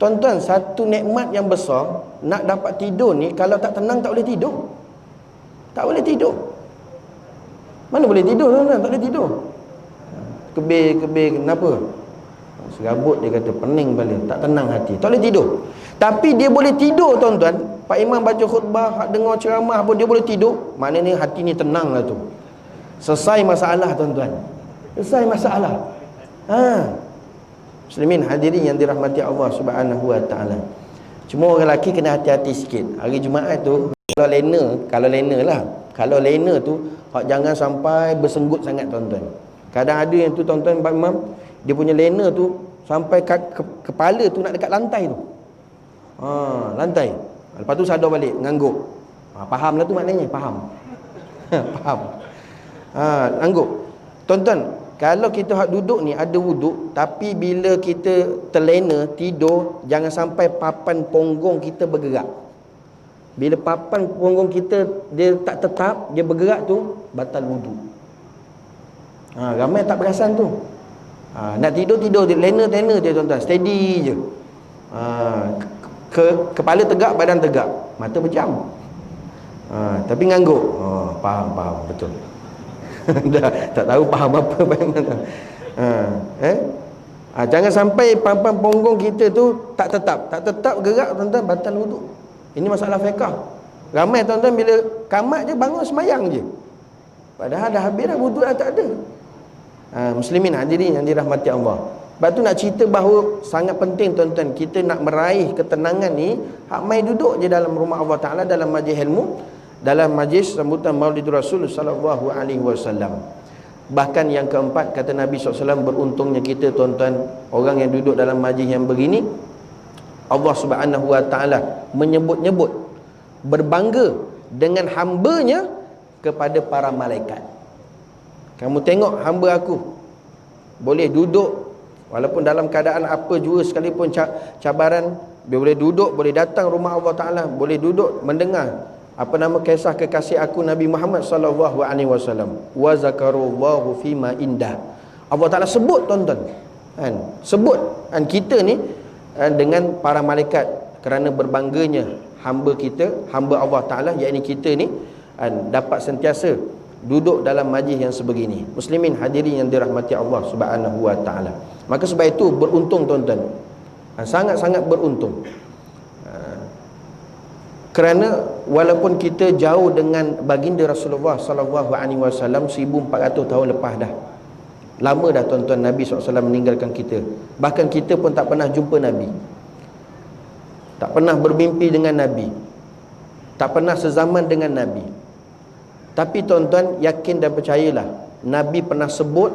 Tuan-tuan, satu nikmat yang besar. Nak dapat tidur ni, kalau tak tenang tak boleh tidur. Tak boleh tidur. Mana boleh tidur tuan-tuan? Tak boleh tidur. Kebir-kebir kenapa? Serabut, dia kata pening balik, tak tenang hati, tak boleh tidur. Tapi dia boleh tidur tuan-tuan. Pak Imam baca khutbah, dengar ceramah pun dia boleh tidur. Maknanya hati ni tenang lah tu. Selesai masalah tuan-tuan. Selesai masalah. Muslimin hadirin yang dirahmati Allah Subhanahu wa Ta'ala. Cuma orang lelaki kena hati-hati sikit. Hari Jumaat tu kalau lena lah. Kalau lena tu jangan sampai bersenggut sangat tuan-tuan. Kadang ada yang tu tuan-tuan, Pak Imam, dia punya lena tu sampai kepala tu nak dekat lantai tu. Lantai. Lepas tu sadar balik, ngangguk. Faham lah tu maknanya, faham. Faham. Ngangguk. Tuan-tuan, kalau kita duduk ni ada wuduk, tapi bila kita terlena tidur, jangan sampai papan punggung kita bergerak. Bila papan punggung kita dia tak tetap, dia bergerak tu, batal wuduk. Ramai tak perasan tu. Nak tidur lena je tuan-tuan, steady je. Kepala tegak, badan tegak, mata pejam. Tapi ngangguk. Faham betul. Dah tak tahu faham apa bagaimana. Jangan sampai papan punggung kita tu tak tetap gerak tuan-tuan, batal wuduk. Ini masalah fiqh. Ramai tuan-tuan bila kamat je bangun semayang je, padahal dah habis dah, wuduk dah tak ada. Muslimin hadirin yang dirahmati Allah. Sebab tu nak cerita bahawa sangat penting tuan-tuan, kita nak meraih ketenangan ni, hak mai duduk je dalam rumah Allah Ta'ala, dalam majlis ilmu, dalam majlis sambutan Maulid Rasul sallallahu alaihi wasallam. Bahkan yang keempat, kata Nabi SAW, beruntungnya kita tuan-tuan, orang yang duduk dalam majlis yang begini, Allah Subhanahu Wa Ta'ala menyebut-nyebut, berbangga dengan hambanya kepada para malaikat. Kamu tengok hamba aku boleh duduk, walaupun dalam keadaan apa jua sekalipun cabaran, dia boleh duduk, boleh datang rumah Allah Ta'ala, boleh duduk mendengar kisah kekasih aku Nabi Muhammad sallallahu alaihi wasallam. Wa zakarullahu fima indah. Allah Taala sebut tuan-tuan, kan? Sebut kita ni dengan para malaikat kerana berbangganya hamba kita, hamba Allah Taala, iaitu kita ni dapat sentiasa duduk dalam majlis yang sebegini. Muslimin hadirin yang dirahmati Allah Subhanahu wa taala. Maka sebab itu beruntung tuan-tuan. Sangat-sangat beruntung. Kerana walaupun kita jauh dengan baginda Rasulullah sallallahu alaihi wasallam 1400 tahun lepas dah. Lama dah tuan-tuan Nabi SAW meninggalkan kita. Bahkan kita pun tak pernah jumpa Nabi. Tak pernah bermimpi dengan Nabi. Tak pernah sezaman dengan Nabi. Tapi tuan-tuan yakin dan percayalah, Nabi pernah sebut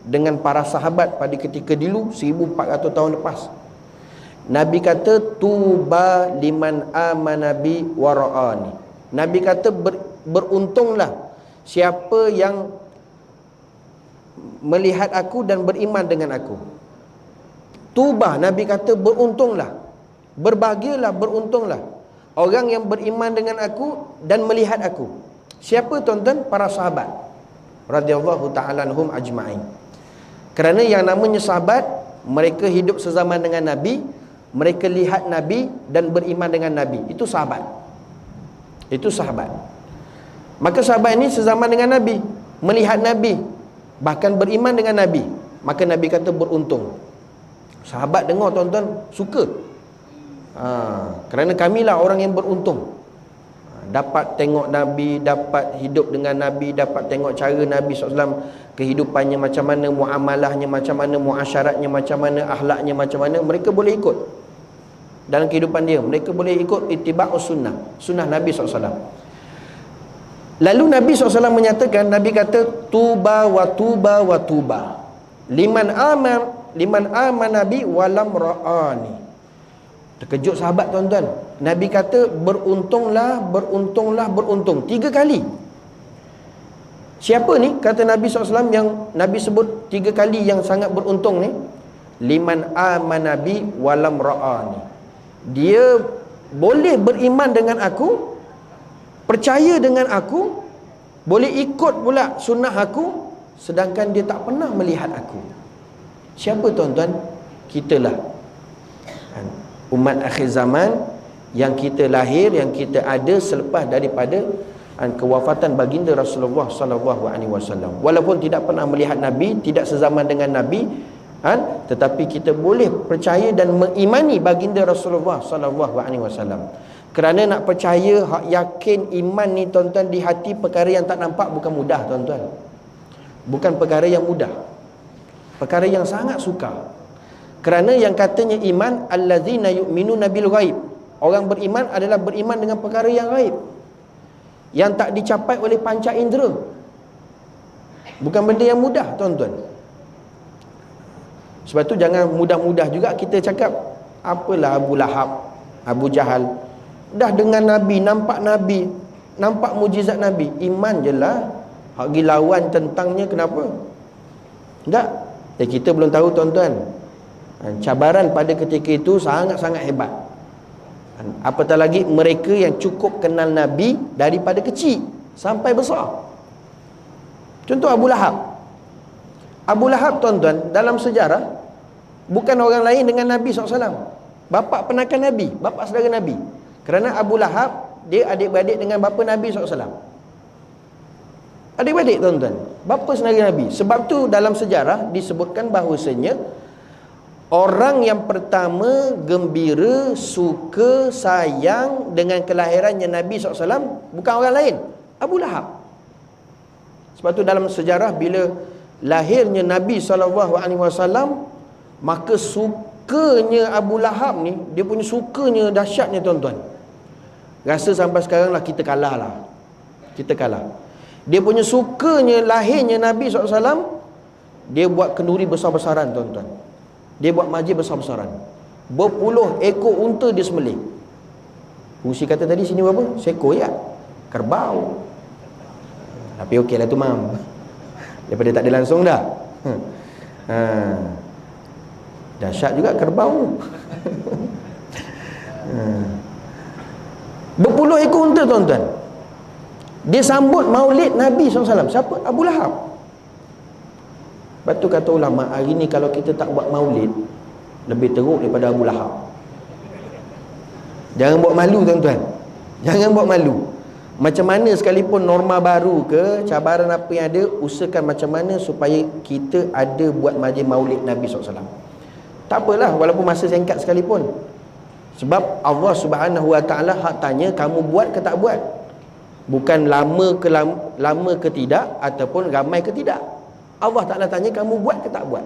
dengan para sahabat pada ketika dulu 1400 tahun lepas. Nabi kata tuba liman amanabi wara'ani. Nabi kata beruntunglah siapa yang melihat aku dan beriman dengan aku. Tuba, Nabi kata beruntunglah, berbahagialah, beruntunglah orang yang beriman dengan aku dan melihat aku. Siapa tuan-tuan? Para sahabat radhiyallahu ta'ala anhum ajma'in. Kerana yang namanya sahabat, mereka hidup sezaman dengan Nabi, mereka lihat Nabi dan beriman dengan Nabi. Itu sahabat. Itu sahabat. Maka sahabat ini sezaman dengan Nabi, melihat Nabi, bahkan beriman dengan Nabi. Maka Nabi kata beruntung. Sahabat dengar tuan-tuan, suka. Kerana kamilah orang yang beruntung. Dapat tengok Nabi, dapat hidup dengan Nabi, dapat tengok cara Nabi SAW, kehidupannya macam mana, muamalahnya macam mana, muasyaratnya macam mana, akhlaknya macam mana. Mereka boleh ikut dalam kehidupan dia. Mereka boleh ikut ittiba'us sunnah, sunnah Nabi SAW. Lalu Nabi SAW menyatakan, Nabi kata tuba wa tuba wa tuba liman amana bi walam ra'ani. Terkejut sahabat tuan-tuan. Nabi kata beruntunglah, beruntunglah, beruntung 3 kali. Siapa ni? Kata Nabi SAW yang Nabi sebut 3 kali yang sangat beruntung ni. Liman amana bi walam ra'ani. Dia boleh beriman dengan aku, percaya dengan aku, boleh ikut pula sunnah aku, sedangkan dia tak pernah melihat aku. Siapa tuan-tuan? Kitalah, umat akhir zaman, yang kita lahir, yang kita ada selepas daripada kewafatan baginda Rasulullah sallallahu alaihi wasallam. Walaupun tidak pernah melihat Nabi, tidak sezaman dengan Nabi, tetapi kita boleh percaya dan mengimani baginda Rasulullah sallallahu alaihi wasallam. Kerana nak percaya, hak yakin, iman ni tuan-tuan di hati, perkara yang tak nampak bukan mudah tuan-tuan. Bukan perkara yang mudah. Perkara yang sangat sukar. Kerana yang katanya iman, allazina yu'minuna bil ghaib. Orang beriman adalah beriman dengan perkara yang ghaib, yang tak dicapai oleh panca indera. Bukan benda yang mudah tuan-tuan. Sebab tu jangan mudah-mudah juga kita cakap, apalah Abu Lahab, Abu Jahal, dah dengan Nabi, nampak mujizat Nabi, iman je lah. Hak pergi lawan tentangnya, kenapa? Tak. Kita belum tahu tuan-tuan, cabaran pada ketika itu sangat-sangat hebat. Apatah lagi mereka yang cukup kenal Nabi daripada kecil sampai besar. Contoh Abu Lahab. Abu Lahab tuan-tuan dalam sejarah bukan orang lain dengan Nabi SAW. Bapa penakan Nabi, bapa saudara Nabi. Kerana Abu Lahab dia adik-beradik dengan bapa Nabi SAW. Adik-beradik tuan-tuan, bapa saudara Nabi. Sebab tu dalam sejarah disebutkan bahawasanya orang yang pertama gembira, suka, sayang dengan kelahirannya Nabi SAW bukan orang lain, Abu Lahab. Sebab tu dalam sejarah bila lahirnya Nabi SAW, Maka sukanya Abu Lahab ni, dia punya sukanya dahsyatnya tuan-tuan. Rasa sampai sekarang lah kita kalah lah. Kita kalah. Dia punya sukanya lahirnya Nabi SAW, dia buat kenduri besar-besaran tuan-tuan. Dia buat majlis besar-besaran. Berpuluh ekor unta dia sembelih. Fungsi kata tadi sini berapa? Seekor ya? Kerbau. Tapi okey lah tu mam. Daripada tak ada langsung dah. Dahsyat juga kerbau. Berpuluh ekor unta tuan-tuan. Dia sambut maulid Nabi SAW. Siapa? Abu Lahab. Lepas tu kata ulama, hari ni kalau kita tak buat maulid, lebih teruk daripada Abu Lahab. Jangan buat malu tuan-tuan. Jangan buat malu. Macam mana sekalipun norma baru ke, cabaran apa yang ada, usahakan macam mana supaya kita ada buat majlis maulid Nabi SAW. Tak apalah, walaupun masa singkat sekalipun. Sebab Allah Subhanahu Wa Taala hak tanya kamu buat ke tak buat. Bukan lama ke tidak, ataupun ramai ke tidak. Allah Ta'ala tanya kamu buat ke tak buat.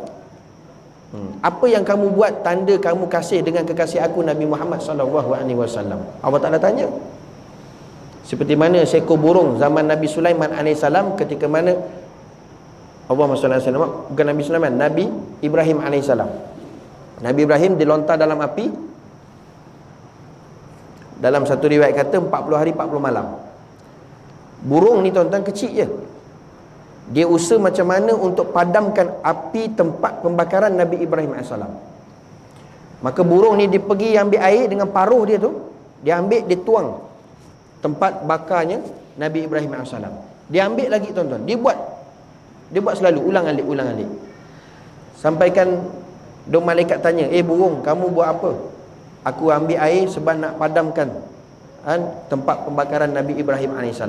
Apa yang kamu buat tanda kamu kasih dengan kekasih aku Nabi Muhammad SAW. Allah Ta'ala tanya. Seperti mana seekor burung zaman Nabi Sulaiman AS, ketika mana Allahumma salli ala sayyidina, bukan Nabi Sulaiman, Nabi Ibrahim AS. Nabi Ibrahim dilontar dalam api. Dalam satu riwayat kata 40 hari 40 malam. Burung ni tuan-tuan kecil je. Dia usaha macam mana untuk padamkan api tempat pembakaran Nabi Ibrahim AS. Maka burung ni dia pergi ambil air dengan paruh dia tu. Dia ambil, dia tuang tempat bakarnya Nabi Ibrahim AS. Dia ambil lagi tuan-tuan. Dia buat selalu, ulang alik. Sampaikan dong malaikat tanya, burung, kamu buat apa? Aku ambil air sebab nak padamkan tempat pembakaran Nabi Ibrahim AS.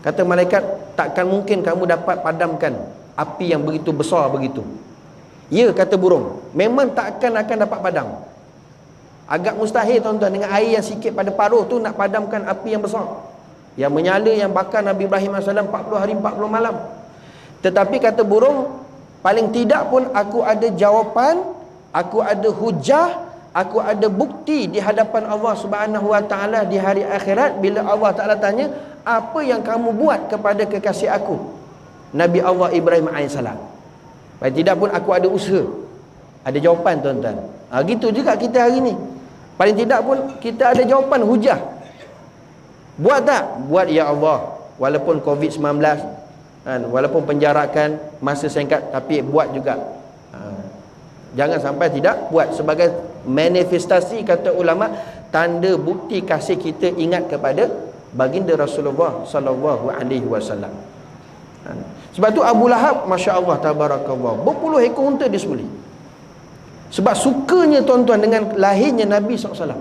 Kata malaikat, takkan mungkin kamu dapat padamkan api yang begitu besar begitu. Ya, kata burung, memang takkan akan dapat padam. Agak mustahil tuan-tuan, dengan air yang sikit pada paruh tu nak padamkan api yang besar, yang menyala, yang bakar Nabi Ibrahim AS 40 hari 40 malam. Tetapi kata burung, paling tidak pun aku ada jawapan, aku ada hujah, aku ada bukti di hadapan Allah Subhanahu Wa Taala di hari akhirat, bila Allah Taala tanya, apa yang kamu buat kepada kekasih aku Nabi Allah Ibrahim AS. Paling tidak pun aku ada usaha, ada jawapan tuan-tuan. Gitu juga kita hari ni. Paling tidak pun kita ada jawapan, hujah. Buat tak? Buat ya Allah. Walaupun COVID-19, walaupun penjarakan masa singkat, tapi buat juga. Jangan sampai tidak buat. Sebagai manifestasi, kata ulama, tanda bukti kasih kita ingat kepada baginda Rasulullah sallallahu alaihi wasallam. Sebab tu Abu Lahab, masya-Allah tabarakallah, berpuluh ekor unta dia sembelih. Sebab sukanya tuan-tuan dengan lahirnya Nabi SAW.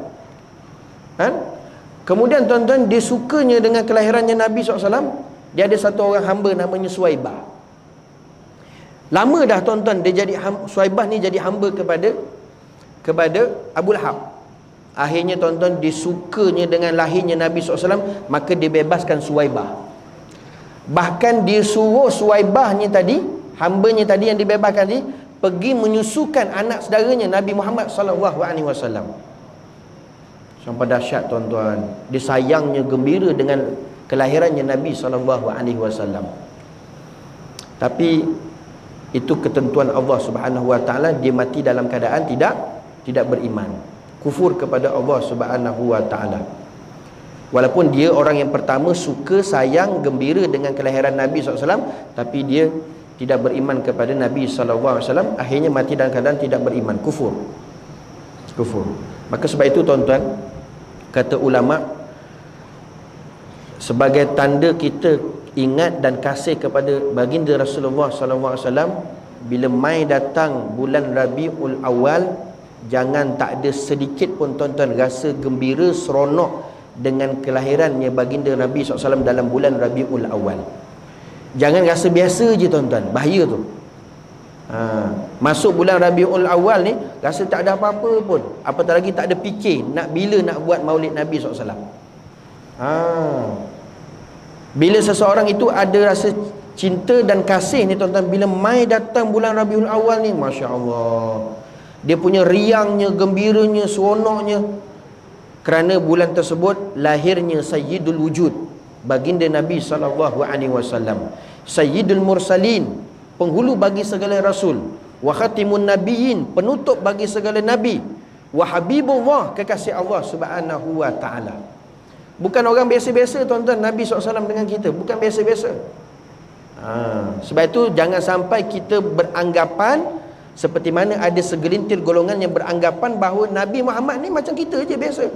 Kemudian tuan-tuan, dia sukanya dengan kelahirannya Nabi SAW. Dia ada satu orang hamba namanya Suwaibah. Lama dah tuan-tuan dia jadi Suwaibah ni jadi hamba kepada Abu Lahab. Akhirnya tuan-tuan, disukanya dengan lahirnya Nabi SAW, maka dibebaskan Suwaibah. Bahkan dia suruh Suwaibah ni tadi, hambanya tadi yang dibebaskan tadi, pergi menyusukan anak saudaranya Nabi Muhammad SAW. Sampai dahsyat tuan-tuan. Dia sayangnya gembira dengan kelahirannya Nabi SAW. Tapi itu ketentuan Allah Subhanahu Wa Taala, dia mati dalam keadaan tidak beriman, kufur kepada Allah Subhanahu Wa Taala. Walaupun dia orang yang pertama suka, sayang, gembira dengan kelahiran Nabi SAW, tapi dia tidak beriman kepada Nabi SAW. Akhirnya mati dalam keadaan tidak beriman, kufur. Maka sebab itu tuan-tuan, kata ulama, sebagai tanda kita ingat dan kasih kepada baginda Rasulullah SAW, bila mai datang bulan Rabiul Awal, jangan tak ada sedikit pun tuan-tuan rasa gembira, seronok dengan kelahirannya baginda Nabi SAW dalam bulan Rabiul Awal. Jangan rasa biasa je tuan-tuan, bahaya tu. Masuk bulan Rabiul Awal ni, rasa tak ada apa-apa pun, apatah lagi tak ada fikir bila nak buat maulid Nabi SAW. Bila seseorang itu ada rasa cinta dan kasih ni tuan-tuan, bila mai datang bulan Rabiul Awal ni, Masya Allah, dia punya riangnya, gembiranya, seronoknya, kerana bulan tersebut lahirnya Sayyidul Wujud, baginda Nabi SAW, Sayyidul Mursalin, penghulu bagi segala rasul, wa khatimun nabiyyin, penutup bagi segala nabi, wa habibullah, kekasih Allah Subhanahu wa taala. Bukan orang biasa-biasa tuan-tuan Nabi SAW dengan kita, bukan biasa-biasa. Sebab itu jangan sampai kita beranggapan seperti mana ada segelintir golongan yang beranggapan bahawa Nabi Muhammad ni macam kita je biasa.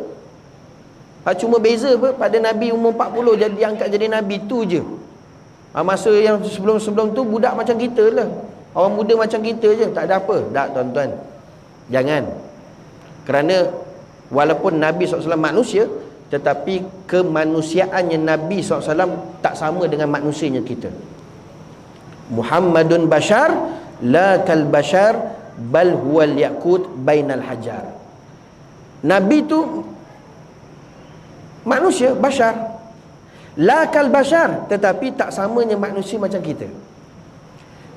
Cuma beza apa? Pada Nabi umur 40 jadi diangkat jadi Nabi, tu je. Masa yang sebelum-sebelum tu budak macam kita lah, orang muda macam kita je, tak ada apa. Tak tuan-tuan, jangan. Kerana walaupun Nabi SAW manusia, tetapi kemanusiaannya Nabi SAW tak sama dengan manusianya kita. Muhammadun bashar la kal bashar bal huwal yakut bainal hajar. Nabi tu manusia, bashar, la kal bashar, tetapi tak samanya manusia macam kita.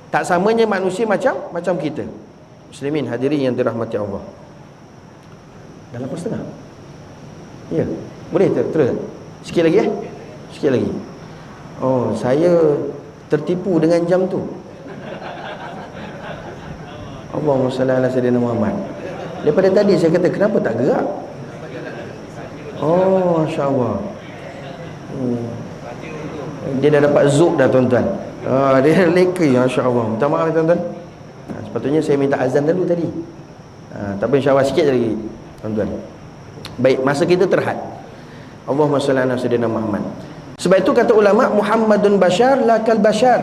Tak samanya manusia macam kita. Muslimin hadirin yang dirahmati Allah. Dah 8:30. Ya, boleh terus. Sikit lagi Sikit lagi. Oh, saya tertipu dengan jam tu. Allahumma salli ala sayyidina Muhammad. Daripada tadi saya kata kenapa tak gerak? Oh, masya-Allah. Dia dah dapat zuk dah tuan-tuan. Dia leka, masya-Allah. Minta maaf tuan-tuan. Sepatutnya saya minta azan dulu tadi. Tapi insya-Allah sikit lagi tuan-tuan. Baik, masa kita terhad. Allahumma salli ala sayyidina Muhammad. Sebab itu kata ulama, Muhammadun bashar la kal bashar.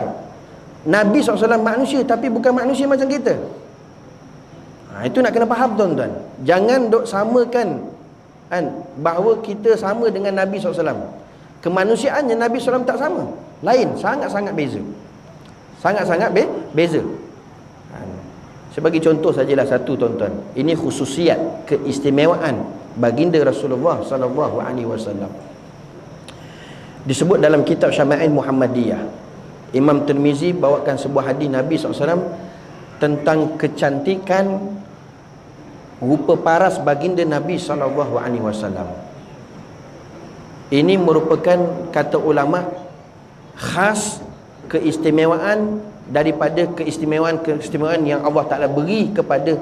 Nabi SAW manusia tapi bukan manusia macam kita. Itu nak kena faham tuan-tuan. Jangan dok samakan bahawa kita sama dengan Nabi SAW. Kemanusiaannya Nabi SAW tak sama, lain, sangat-sangat beza. Sangat-sangat beza. Saya bagi contoh sajalah satu tuan-tuan. Ini khususiat, keistimewaan baginda Rasulullah SAW. Disebut dalam kitab Syama'il Muhammadiyah. Imam Tirmizi bawakan sebuah hadis Nabi SAW tentang kecantikan rupa paras baginda Nabi SAW. Ini merupakan kata ulama khas keistimewaan daripada keistimewaan yang Allah Ta'ala beri kepada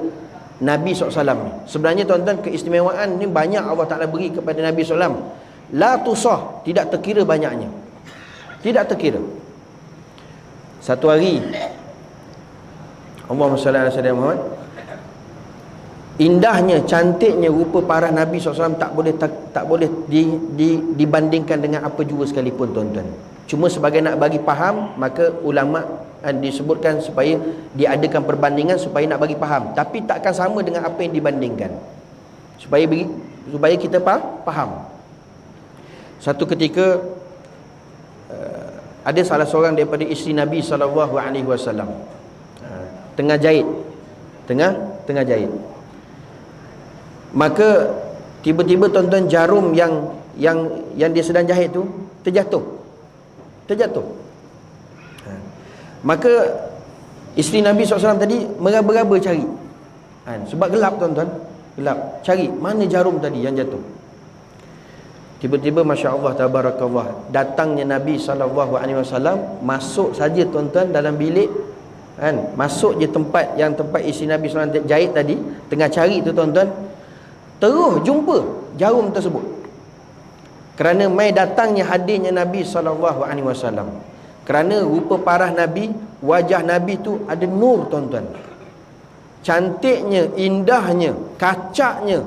Nabi SAW. Sebenarnya tuan-tuan, keistimewaan ni banyak Allah Ta'ala beri kepada Nabi SAW. La tusah, tidak terkira banyaknya. Tidak terkira. Satu hari, Allahumma salli ala sayyidina Muhammad, indahnya, cantiknya rupa parah Nabi SAW tak boleh dibandingkan dengan apa jua sekalipun tuan-tuan. Cuma sebagai nak bagi faham, maka ulama disebutkan supaya diadakan perbandingan supaya nak bagi faham, tapi takkan sama dengan apa yang dibandingkan, supaya kita faham. Satu ketika ada salah seorang daripada isteri Nabi SAW tengah jahit. Maka tiba-tiba tuan-tuan, jarum yang dia sedang jahit tu terjatuh. Maka isteri Nabi SAW tadi meraba-raba cari, sebab gelap tuan-tuan, gelap, cari mana jarum tadi yang jatuh. Tiba-tiba Masya Allah Tabarakallah, datangnya Nabi SAW, masuk saja tuan-tuan dalam bilik, masuk je tempat isteri Nabi SAW jahit tadi, tengah cari tu tuan-tuan, terus jumpa jarum tersebut. Kerana mai datangnya hadirnya Nabi SAW, kerana rupa parah Nabi, wajah Nabi tu ada nur tuan-tuan, cantiknya, indahnya, kacaknya,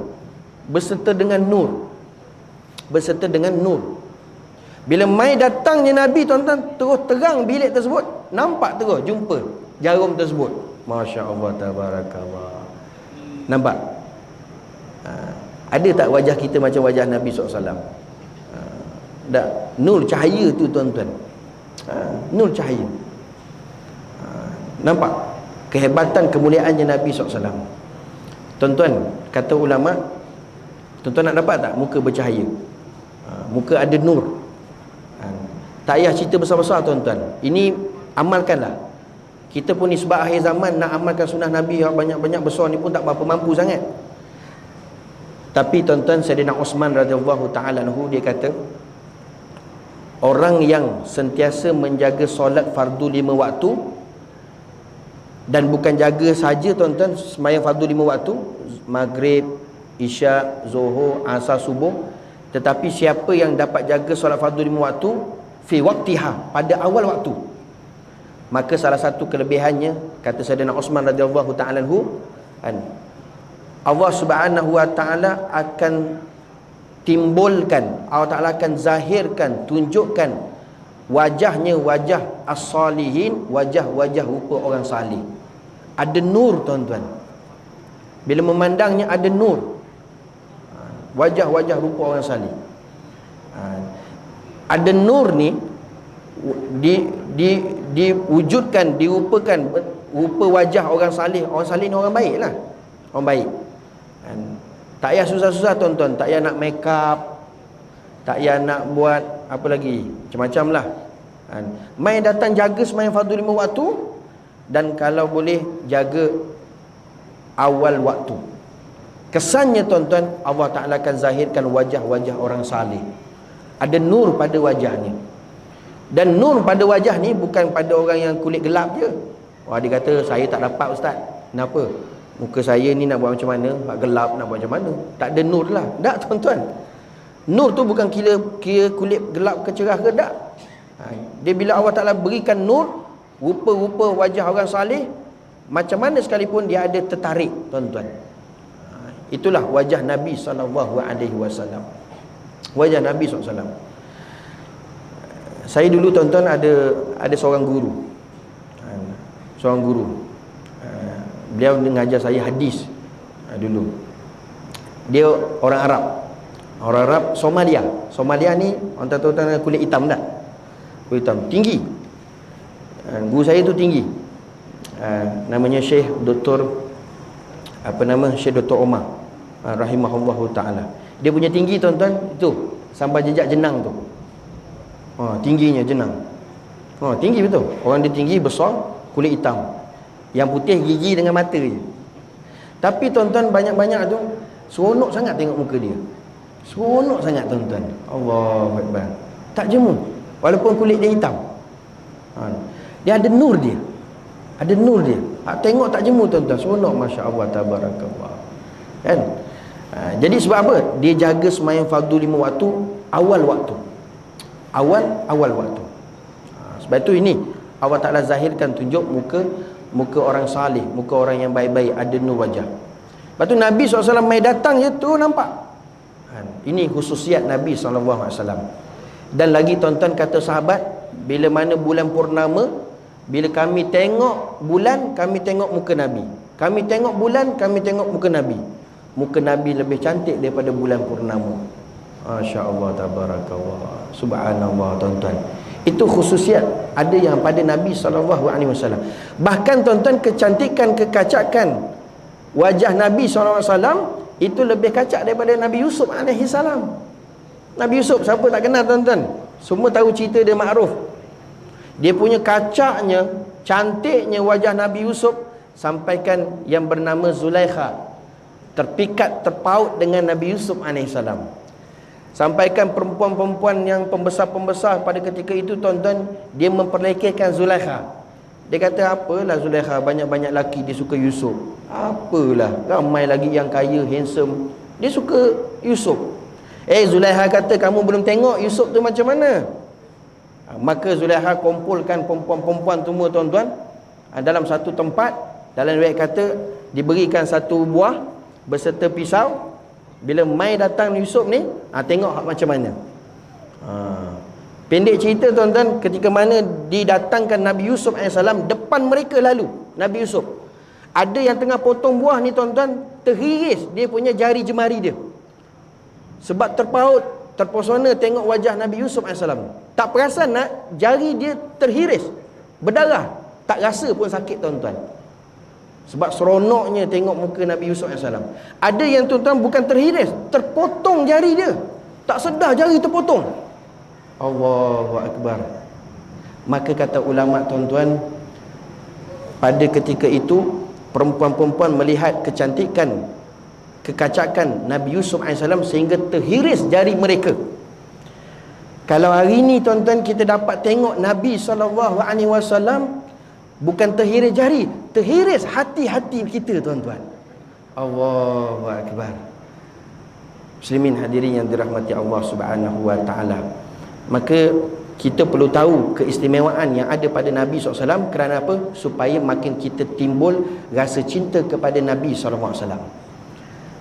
beserta dengan nur. Bila mai datangnya Nabi tuan-tuan, terus terang bilik tersebut, nampak terus jumpa jarum tersebut. Masya Allah Tabarakallah. Nampak? Ada tak wajah kita macam wajah Nabi SAW? Tak. Nur cahaya tu tuan-tuan, nur cahaya. Nampak kehebatan kemuliaannya Nabi SAW. Tuan-tuan, kata ulama, tuan-tuan nak dapat tak muka bercahaya, muka ada nur? Tak payah cerita besar-besar tuan-tuan. Ini amalkanlah. Kita pun ni sebab akhir zaman nak amalkan sunnah Nabi yang banyak-banyak besar ni pun tak berapa mampu sangat. Tapi tuan-tuan, Sayyidina Uthman radhiyallahu ta'ala anhu, dia kata, orang yang sentiasa menjaga solat fardu 5 waktu, dan bukan jaga saja tuan-tuan sembahyang fardu 5 waktu, maghrib, isyak, zuhur, asar, subuh, tetapi siapa yang dapat jaga solat fardu 5 waktu fi waqtiha, pada awal waktu, maka salah satu kelebihannya, kata Sayyidina Uthman radhiyallahu ta'ala anhu, Allah Subhanahu wa ta'ala akan timbulkan, Allah Ta'ala akan zahirkan, tunjukkan wajahnya wajah as-salihin, wajah-wajah rupa orang salih. Ada nur tuan-tuan. Bila memandangnya ada nur, wajah-wajah rupa orang salih. Ada nur ni diwujudkan, dirupakan rupa wajah orang salih. Orang salih ni orang baik lah, orang baik. Tak payah susah-susah tuan-tuan, tak payah nak make up, tak payah nak buat apa lagi, macam-macam lah. Mai datang jaga sembahyang fardu 5 waktu, dan kalau boleh jaga awal waktu. Kesannya tuan-tuan, Allah Ta'ala akan zahirkan wajah-wajah orang salih. Ada nur pada wajahnya. Dan nur pada wajah ni bukan pada orang yang kulit gelap je. Wah, dia kata, saya tak dapat ustaz. Kenapa? Muka saya ni nak buat macam mana? Nak gelap, nak buat macam mana? Tak ada nur lah. Tak tuan-tuan. Nur tu bukan kira kulit gelap ke cerah ke, tak. Dia bila Allah Ta'ala berikan nur, rupa-rupa wajah orang salih, macam mana sekalipun dia ada tertarik tuan-tuan. Itulah wajah Nabi SAW. Wajah Nabi SAW. Saya dulu tuan-tuan ada seorang guru. Seorang guru. Beliau mengajar saya hadis dulu. Dia orang Arab. Orang Arab Somalia. Somalia ni orang tahu kulit hitam tak? Kulit hitam, tinggi. Guru saya tu tinggi. Namanya Syekh Dr. Syekh Dr. Omar rahimahullahu ta'ala. Dia punya tinggi tuan-tuan, itu sampai jejak jenang tu. Tingginya jenang. Tinggi betul. Orang dia tinggi, besar, kulit hitam. Yang putih gigi dengan mata je. Tapi tuan-tuan, banyak-banyak tu seronok sangat tengok muka dia. Seronok sangat tuan-tuan. Allahu Akbar. Tak jemu, walaupun kulit dia hitam. Dia ada nur dia. Ada nur dia. Tengok tak jemu tuan-tuan. Seronok, masya-Allah, tabarakallah. Kan? Jadi sebab apa? Dia jaga sembahyang fardu 5 waktu awal waktu. Awal waktu. Sebab itu ini Allah Ta'ala zahirkan, tunjuk muka orang salih, muka orang yang baik-baik, ada nur wajah. Lepas tu Nabi SAW mai datang je tu nampak. Ini khususiat Nabi SAW. Dan lagi tuan-tuan, kata sahabat, bila mana bulan purnama, bila kami tengok bulan, kami tengok muka Nabi. Kami tengok bulan, kami tengok muka Nabi. Muka Nabi lebih cantik daripada bulan purnama. Masya-Allah, tabarakallah, subhanallah tuan-tuan. Itu khususiat ada yang pada Nabi SAW. Bahkan tuan-tuan, kecantikan, kekacakan wajah Nabi SAW itu lebih kacak daripada Nabi Yusuf AS. Nabi Yusuf, siapa tak kenal tuan-tuan? Semua tahu cerita dia, makruf. Dia punya kacaknya, cantiknya wajah Nabi Yusuf, sampaikan yang bernama Zulaikha terpikat, terpaut dengan Nabi Yusuf AS. Sampaikan perempuan-perempuan yang pembesar-pembesar pada ketika itu tuan-tuan, dia memperlekehkan Zulaikha. Dia kata, apalah Zulaikha, banyak-banyak laki dia suka Yusuf. Apalah, ramai lagi yang kaya, handsome, dia suka Yusuf. Zulaikha kata, kamu belum tengok Yusuf tu macam mana? Maka Zulaikha kumpulkan perempuan-perempuan semua tuan-tuan dalam satu tempat. Dalam riwayat kata, diberikan satu buah beserta pisau. Bila mai datang Yusuf ni, tengok macam mana. Pendek cerita tuan-tuan, ketika mana didatangkan Nabi Yusuf AS, depan mereka lalu Nabi Yusuf, ada yang tengah potong buah ni tuan-tuan, terhiris dia punya jari jemari dia. Sebab terpaut, terpesona tengok wajah Nabi Yusuf AS. Tak perasan nak jari dia terhiris, berdarah, tak rasa pun sakit tuan-tuan. Sebab seronoknya tengok muka Nabi Yusuf AS. Ada yang tuan-tuan bukan terhiris, terpotong jari dia, tak sedar jari terpotong. Allahu Akbar. Maka kata ulama tuan-tuan, pada ketika itu perempuan-perempuan melihat kecantikan, kekacakan Nabi Yusuf AS sehingga terhiris jari mereka. Kalau hari ni tuan-tuan kita dapat tengok Nabi SAW, bukan terhiris jari, terhiris hati-hati kita tuan-tuan. Allahu Akbar. Muslimin hadirin yang dirahmati Allah Subhanahu wa taala. Maka kita perlu tahu keistimewaan yang ada pada Nabi SAW. Kerana apa? Supaya makin kita timbul rasa cinta kepada Nabi SAW.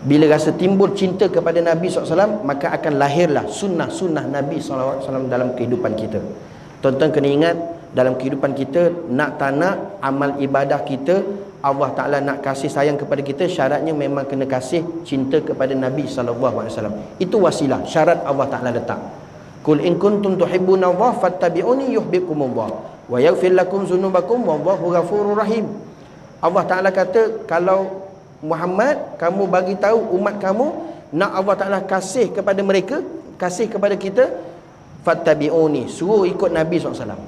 Bila rasa timbul cinta kepada Nabi SAW, maka akan lahirlah sunnah-sunnah Nabi SAW dalam kehidupan kita. Tuan-tuan kena ingat, dalam kehidupan kita, nak tak nak, amal ibadah kita, Allah Ta'ala nak kasih sayang kepada kita, syaratnya memang kena kasih cinta kepada Nabi SAW. Itu wasilah, syarat Allah Ta'ala letak. Qul in kuntum tuhibbuna Allah fattabi'uni yuhibbukumullah wa yaghfir lakum dzunubakum wallahu ghafurur rahim. Allah Ta'ala kata, kalau Muhammad, kamu bagi tahu umat kamu nak Allah Ta'ala kasih kepada mereka, kasih kepada kita, fattabi'uni, suruh ikut Nabi SAW.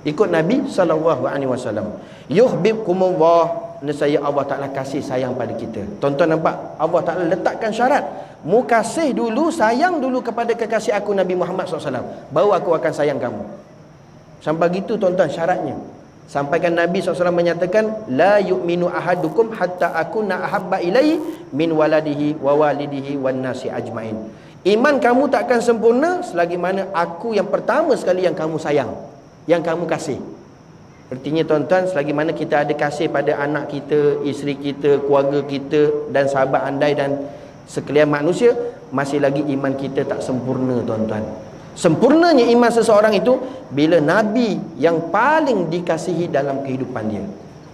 Ikut Nabi SAW. Yuhibbukumullah, nescaya Allah Ta'ala kasih sayang pada kita. Tuan-tuan nampak? Allah Ta'ala letakkan syarat. Mu kasih dulu, sayang dulu kepada kekasih aku Nabi Muhammad SAW, baru aku akan sayang kamu. Sampai gitu tuan-tuan syaratnya. Sampaikan Nabi SAW menyatakan, la yu'minu ahadukum hatta akuna ahabba ilaihi min waladihi wa walidihi wan nasi ajmain. Iman kamu takkan sempurna selagi mana aku yang pertama sekali yang kamu sayang, yang kamu kasih. Artinya tuan-tuan, selagi mana kita ada kasih pada anak kita, isteri kita, keluarga kita dan sahabat andai dan sekalian manusia, masih lagi iman kita tak sempurna tuan-tuan. Sempurnanya iman seseorang itu bila Nabi yang paling dikasihi dalam kehidupan dia.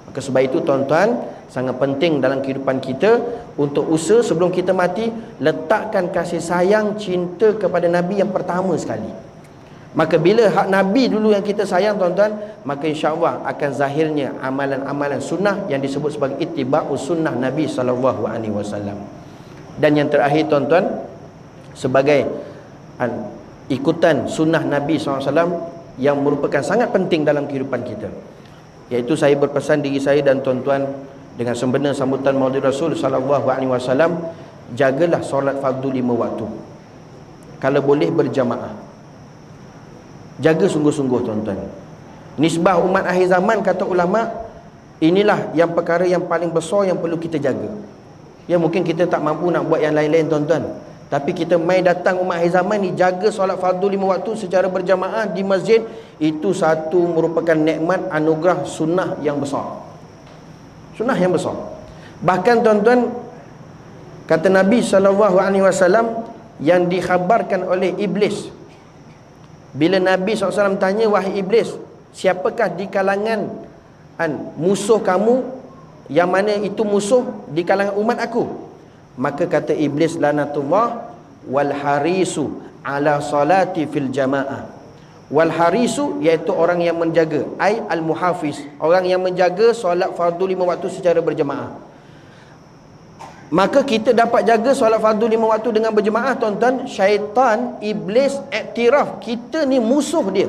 Maka sebab itu tuan-tuan, sangat penting dalam kehidupan kita untuk usaha sebelum kita mati, letakkan kasih sayang, cinta kepada Nabi yang pertama sekali. Maka bila hak Nabi dulu yang kita sayang tuan-tuan, maka insya-Allah akan zahirnya amalan-amalan sunnah yang disebut sebagai ittiba'us sunnah Nabi SAW. Dan yang terakhir tuan-tuan, sebagai ikutan sunnah Nabi SAW yang merupakan sangat penting dalam kehidupan kita, iaitu saya berpesan diri saya dan tuan-tuan dengan sempena sambutan Maulid Rasul SAW, jagalah solat fardu 5 waktu. Kalau boleh berjamaah, jaga sungguh-sungguh tuan-tuan. Nisbah umat akhir zaman, kata ulama, inilah yang perkara yang paling besar yang perlu kita jaga. Ya, mungkin kita tak mampu nak buat yang lain-lain tuan-tuan, tapi kita mai datang umat akhir zaman ni, jaga solat fardu 5 waktu secara berjamaah di masjid. Itu satu merupakan nikmat, anugerah, sunnah yang besar. Sunnah yang besar. Bahkan tuan-tuan, kata Nabi SAW yang dikhabarkan oleh Iblis, bila Nabi SAW tanya, wahai Iblis, siapakah di kalangan musuh kamu, yang mana itu musuh di kalangan umat aku? Maka kata Iblis, lanatullah wal harisu ala salati fil jamaah. Wal harisu iaitu orang yang menjaga, ai al muhafiz, orang yang menjaga solat fardu 5 waktu secara berjemaah. Maka kita dapat jaga solat fardu 5 waktu dengan berjemaah tuan-tuan. Syaitan, iblis iktiraf kita ni musuh dia.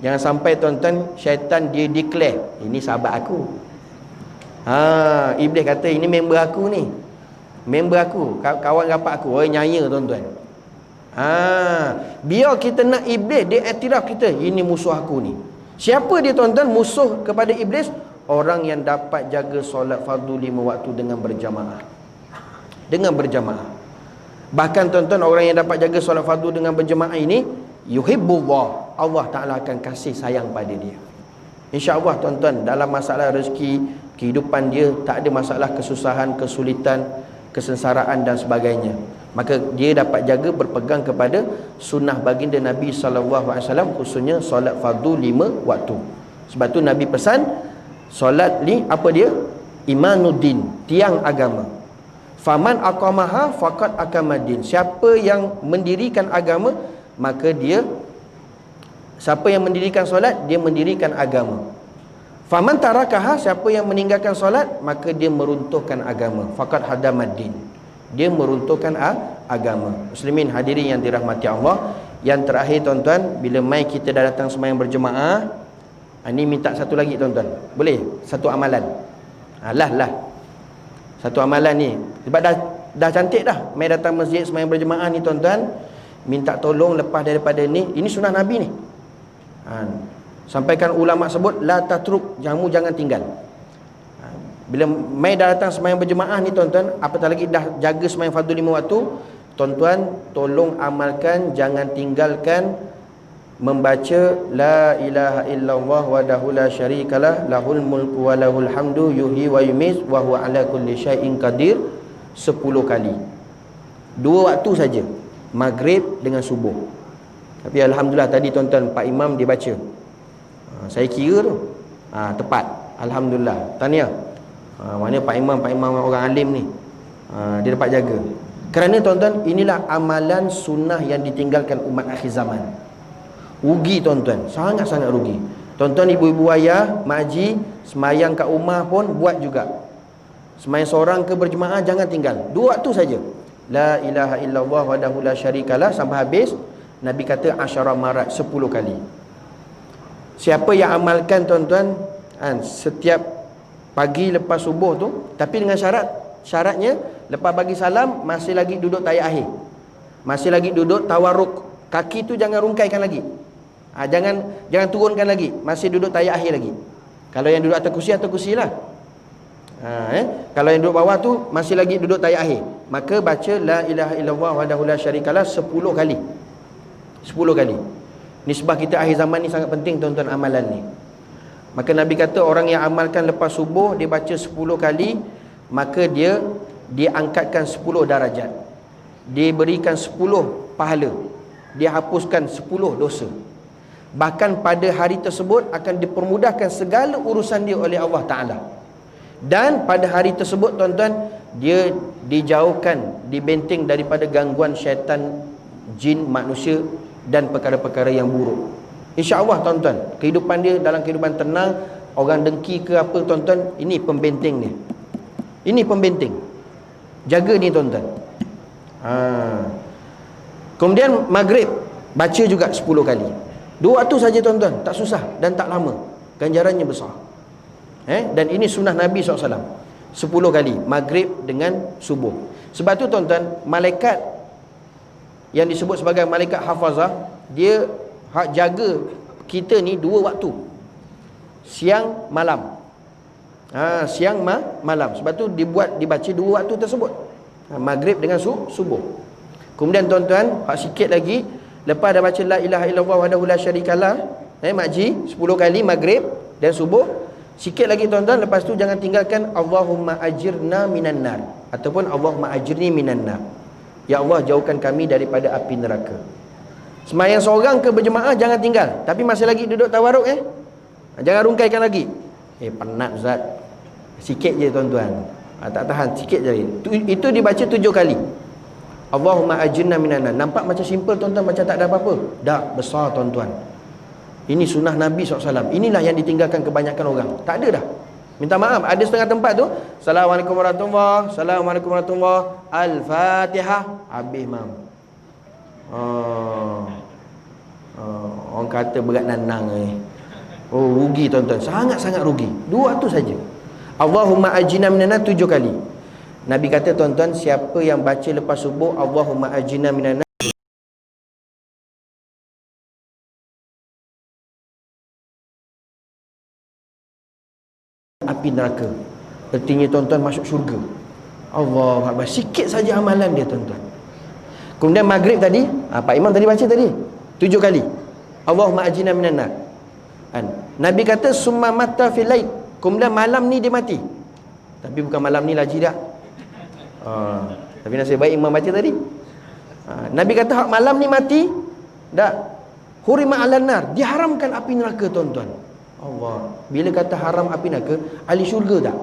Jangan sampai tuan-tuan syaitan dia declare, ini sahabat aku. Iblis kata, ini member aku ni, member aku, kawan rapat aku. Oh, nyaya tuan-tuan. Biar kita nak iblis dia iktiraf kita, ini musuh aku ni. Siapa dia tuan-tuan musuh kepada iblis? Orang yang dapat jaga solat fardu 5 waktu dengan berjamaah. Dengan berjamaah. Bahkan tuan-tuan, orang yang dapat jaga solat fardu dengan berjamaah ini, yuhibbullah, Allah Ta'ala akan kasih sayang pada dia. InsyaAllah tuan-tuan, dalam masalah rezeki, kehidupan dia tak ada masalah kesusahan, kesulitan, kesengsaraan dan sebagainya. Maka dia dapat jaga berpegang kepada sunnah baginda Nabi SAW, khususnya solat fardu 5 waktu. Sebab tu Nabi pesan, solat ni apa dia? Imanuddin, tiang agama. Faman aqamaha faqad aqamaddin. Siapa yang mendirikan agama, maka dia, siapa yang mendirikan solat, dia mendirikan agama. Faman tarakaha, siapa yang meninggalkan solat, maka dia meruntuhkan agama. Faqad hadamaddin, dia meruntuhkan agama. Muslimin hadirin yang dirahmati Allah, yang terakhir tuan-tuan, bila mai kita dah datang sembahyang berjemaah, Ini minta satu lagi tuan-tuan. Boleh? Satu amalan. Lah. Satu amalan ni. Sebab dah cantik dah. Mai datang masjid sembahyang berjemaah ni tuan-tuan. Minta tolong lepas daripada ni. Ini sunnah Nabi ni. Sampaikan ulama sebut la tatruk, jangan tinggal. Bila mai dah datang sembahyang berjemaah ni tuan-tuan, apatah lagi dah jaga sembahyang fardu 5 waktu, tuan-tuan tolong amalkan, jangan tinggalkan membaca la ilaha illallah wahdahu la syarikalah lahul mulku wa lahul hamdu yuhyi wa yumiit wa huwa ala kulli syai'in qadir 10 kali. 2 waktu saja, maghrib dengan subuh. Tapi alhamdulillah tadi tuan-tuan Pak Imam dia baca. Saya kira tu tepat. Alhamdulillah. Tahniah. Mana Pak Imam orang alim ni. Dia dapat jaga. Kerana tuan-tuan, inilah amalan sunnah yang ditinggalkan umat akhir zaman. Rugi tuan-tuan, sangat-sangat rugi. Tuan-tuan, ibu-ibu ayah, makcik, semayang kat rumah pun buat juga. Semayang seorang ke berjemaah jangan tinggal. 2 waktu saja. La ilaha illallah wahdahu la syarikalah sampai habis. Nabi kata asyara marat 10 kali. Siapa yang amalkan tuan-tuan setiap pagi lepas subuh tu, tapi dengan syaratnya lepas bagi salam masih lagi duduk tahiyat akhir. Masih lagi duduk tawarruk. Kaki tu jangan rungkaikan lagi. Jangan turunkan lagi. Masih duduk tahiyat akhir lagi. Kalau yang duduk atas kursi lah. Kalau yang duduk bawah tu masih lagi duduk tahiyat akhir, maka baca la ilaha illallah wahdahu la syarikalah 10 kali. 10 kali. Nisbah kita akhir zaman ni sangat penting tuan-tuan, amalan ni. Maka Nabi kata orang yang amalkan lepas subuh, dia baca 10 kali, maka dia diangkatkan 10 darajat. Dia berikan 10 pahala. Dia hapuskan 10 dosa. Bahkan pada hari tersebut akan dipermudahkan segala urusan dia oleh Allah Ta'ala. Dan pada hari tersebut tuan-tuan, dia dijauhkan, dibenteng daripada gangguan syaitan, jin, manusia dan perkara-perkara yang buruk. InsyaAllah tuan-tuan, kehidupan dia dalam kehidupan tenang. Orang dengki ke apa tuan-tuan, ini pembenteng dia. Ini pembenteng. Jaga ni tuan-tuan. Kemudian maghrib baca juga 10 kali. 2 waktu saja tuan-tuan, tak susah dan tak lama. Ganjarannya besar. Dan ini sunnah Nabi SAW. 10 kali maghrib dengan subuh. Sebab tu tuan-tuan, malaikat yang disebut sebagai malaikat hafazah, dia hak jaga kita ni 2 waktu, siang malam. Siang malam. Sebab tu dibaca 2 waktu tersebut, maghrib dengan subuh. Kemudian tuan-tuan, hak sikit lagi, lepas dah baca la ilaha illallah wahdahu la syarikalah, makji 10 kali maghrib dan subuh. Sikit lagi tuan-tuan, lepas tu jangan tinggalkan Allahumma ajirna minan nar, ataupun Allahumma ajirni minan nar. Ya Allah, jauhkan kami daripada api neraka. Semayang seorang ke berjemaah jangan tinggal, tapi masih lagi duduk tawaruk jangan rungkaikan lagi. Penat Ustaz. Sikit je tuan-tuan. Tak tahan, sikit je. Itu dibaca 7 kali. Allahumma ajirna minan nar. Nampak macam simple tuan-tuan, macam tak ada apa-apa. Tak, besar tuan-tuan. Ini sunnah Nabi SAW. Inilah yang ditinggalkan kebanyakan orang. Tak ada dah. Minta maaf, ada setengah tempat tu, Assalamualaikum warahmatullahi, Assalamualaikum warahmatullahi, Al-Fatihah, habis mam. Orang kata berat nanang rugi tuan-tuan, sangat-sangat rugi. 2 waktu saja. Allahumma ajina minana 7 kali. Nabi kata tuan-tuan, siapa yang baca lepas subuh Allahumma ajina minana api neraka, artinya tuan-tuan masuk syurga. Allahu Akbar. Sikit saja amalan dia tuan-tuan. Kemudian maghrib tadi, Pak Imam tadi baca tadi 7 kali Allahumma ajina minan nar. Nabi kata summa mata fil lail, kemudian malam ni dia mati. Tapi bukan malam ni laji dah. Tapi nasib baik Imam baca tadi. Nabi kata hak malam ni mati dah, hurima alan nar, diharamkan api neraka tuan-tuan. Allah. Bila kata haram api neraka, ahli syurga tak?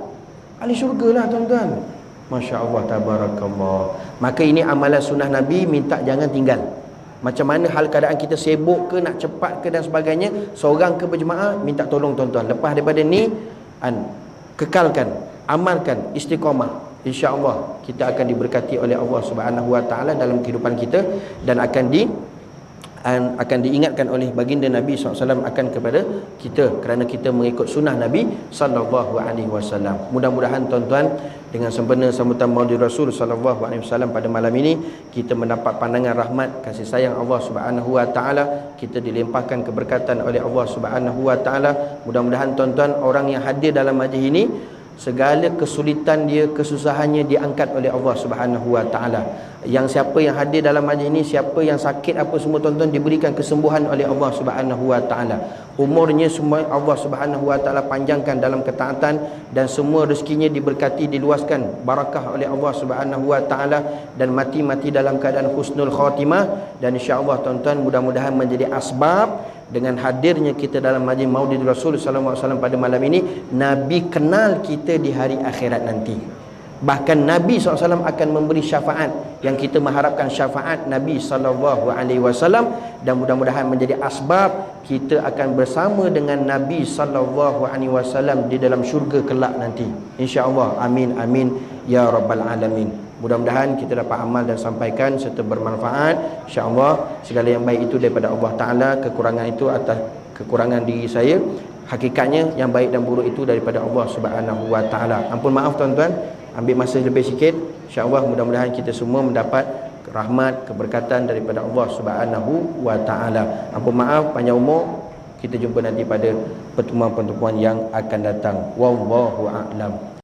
Ahli syurga lah tuan-tuan. Masya Allah, tabarakallah. Maka ini amalan sunnah Nabi, minta jangan tinggal. Macam mana hal keadaan kita sibuk ke, nak cepat ke dan sebagainya, seorang ke berjemaah, minta tolong tuan-tuan. Lepas daripada ni, kekalkan, amalkan, istiqamah. InsyaAllah kita akan diberkati oleh Allah Subhanahu Wa Taala dalam kehidupan kita, dan akan akan diingatkan oleh baginda Nabi SAW akan kepada kita kerana kita mengikut sunnah Nabi SAW. Mudah-mudahan tuan-tuan dengan sempena sambutan Maulid Rasul SAW pada malam ini kita mendapat pandangan rahmat kasih sayang Allah Subhanahu Wa Taala, kita dilimpahkan keberkatan oleh Allah Subhanahu Wa Taala. Mudah-mudahan tuan-tuan orang yang hadir dalam majlis ini segala kesulitan dia, kesusahannya diangkat oleh Allah Subhanahu Wa Taala. Yang siapa yang hadir dalam majlis ini, siapa yang sakit apa semua tuan-tuan diberikan kesembuhan oleh Allah Subhanahu Wa Taala. Umurnya semua Allah Subhanahu Wa Taala panjangkan dalam ketaatan dan semua rezekinya diberkati, diluaskan barakah oleh Allah Subhanahu Wa Taala dan mati dalam keadaan husnul khatimah. Dan insya-Allah tuan-tuan mudah-mudahan menjadi asbab dengan hadirnya kita dalam majlis Maulid Rasul sallallahu alaihi wasallam pada malam ini, Nabi kenal kita di hari akhirat nanti. Bahkan Nabi SAW akan memberi syafaat yang kita mengharapkan syafaat Nabi SAW, dan mudah-mudahan menjadi asbab kita akan bersama dengan Nabi SAW di dalam syurga kelak nanti, insya-Allah. Amin amin ya rabbal alamin. Mudah-mudahan kita dapat amal dan sampaikan serta bermanfaat, insya-Allah. Segala yang baik itu daripada Allah Taala, kekurangan itu atas kekurangan diri saya. Hakikatnya yang baik dan buruk itu daripada Allah Subhanahu Wa Taala. Ampun maaf tuan-tuan, ambil masa lebih sikit. InsyaAllah mudah-mudahan kita semua mendapat rahmat, keberkatan daripada Allah Subhanahu Wa Taala. Ampun maaf panjang umur. Kita jumpa nanti pada pertemuan-pertemuan yang akan datang. Wallahu a'lam.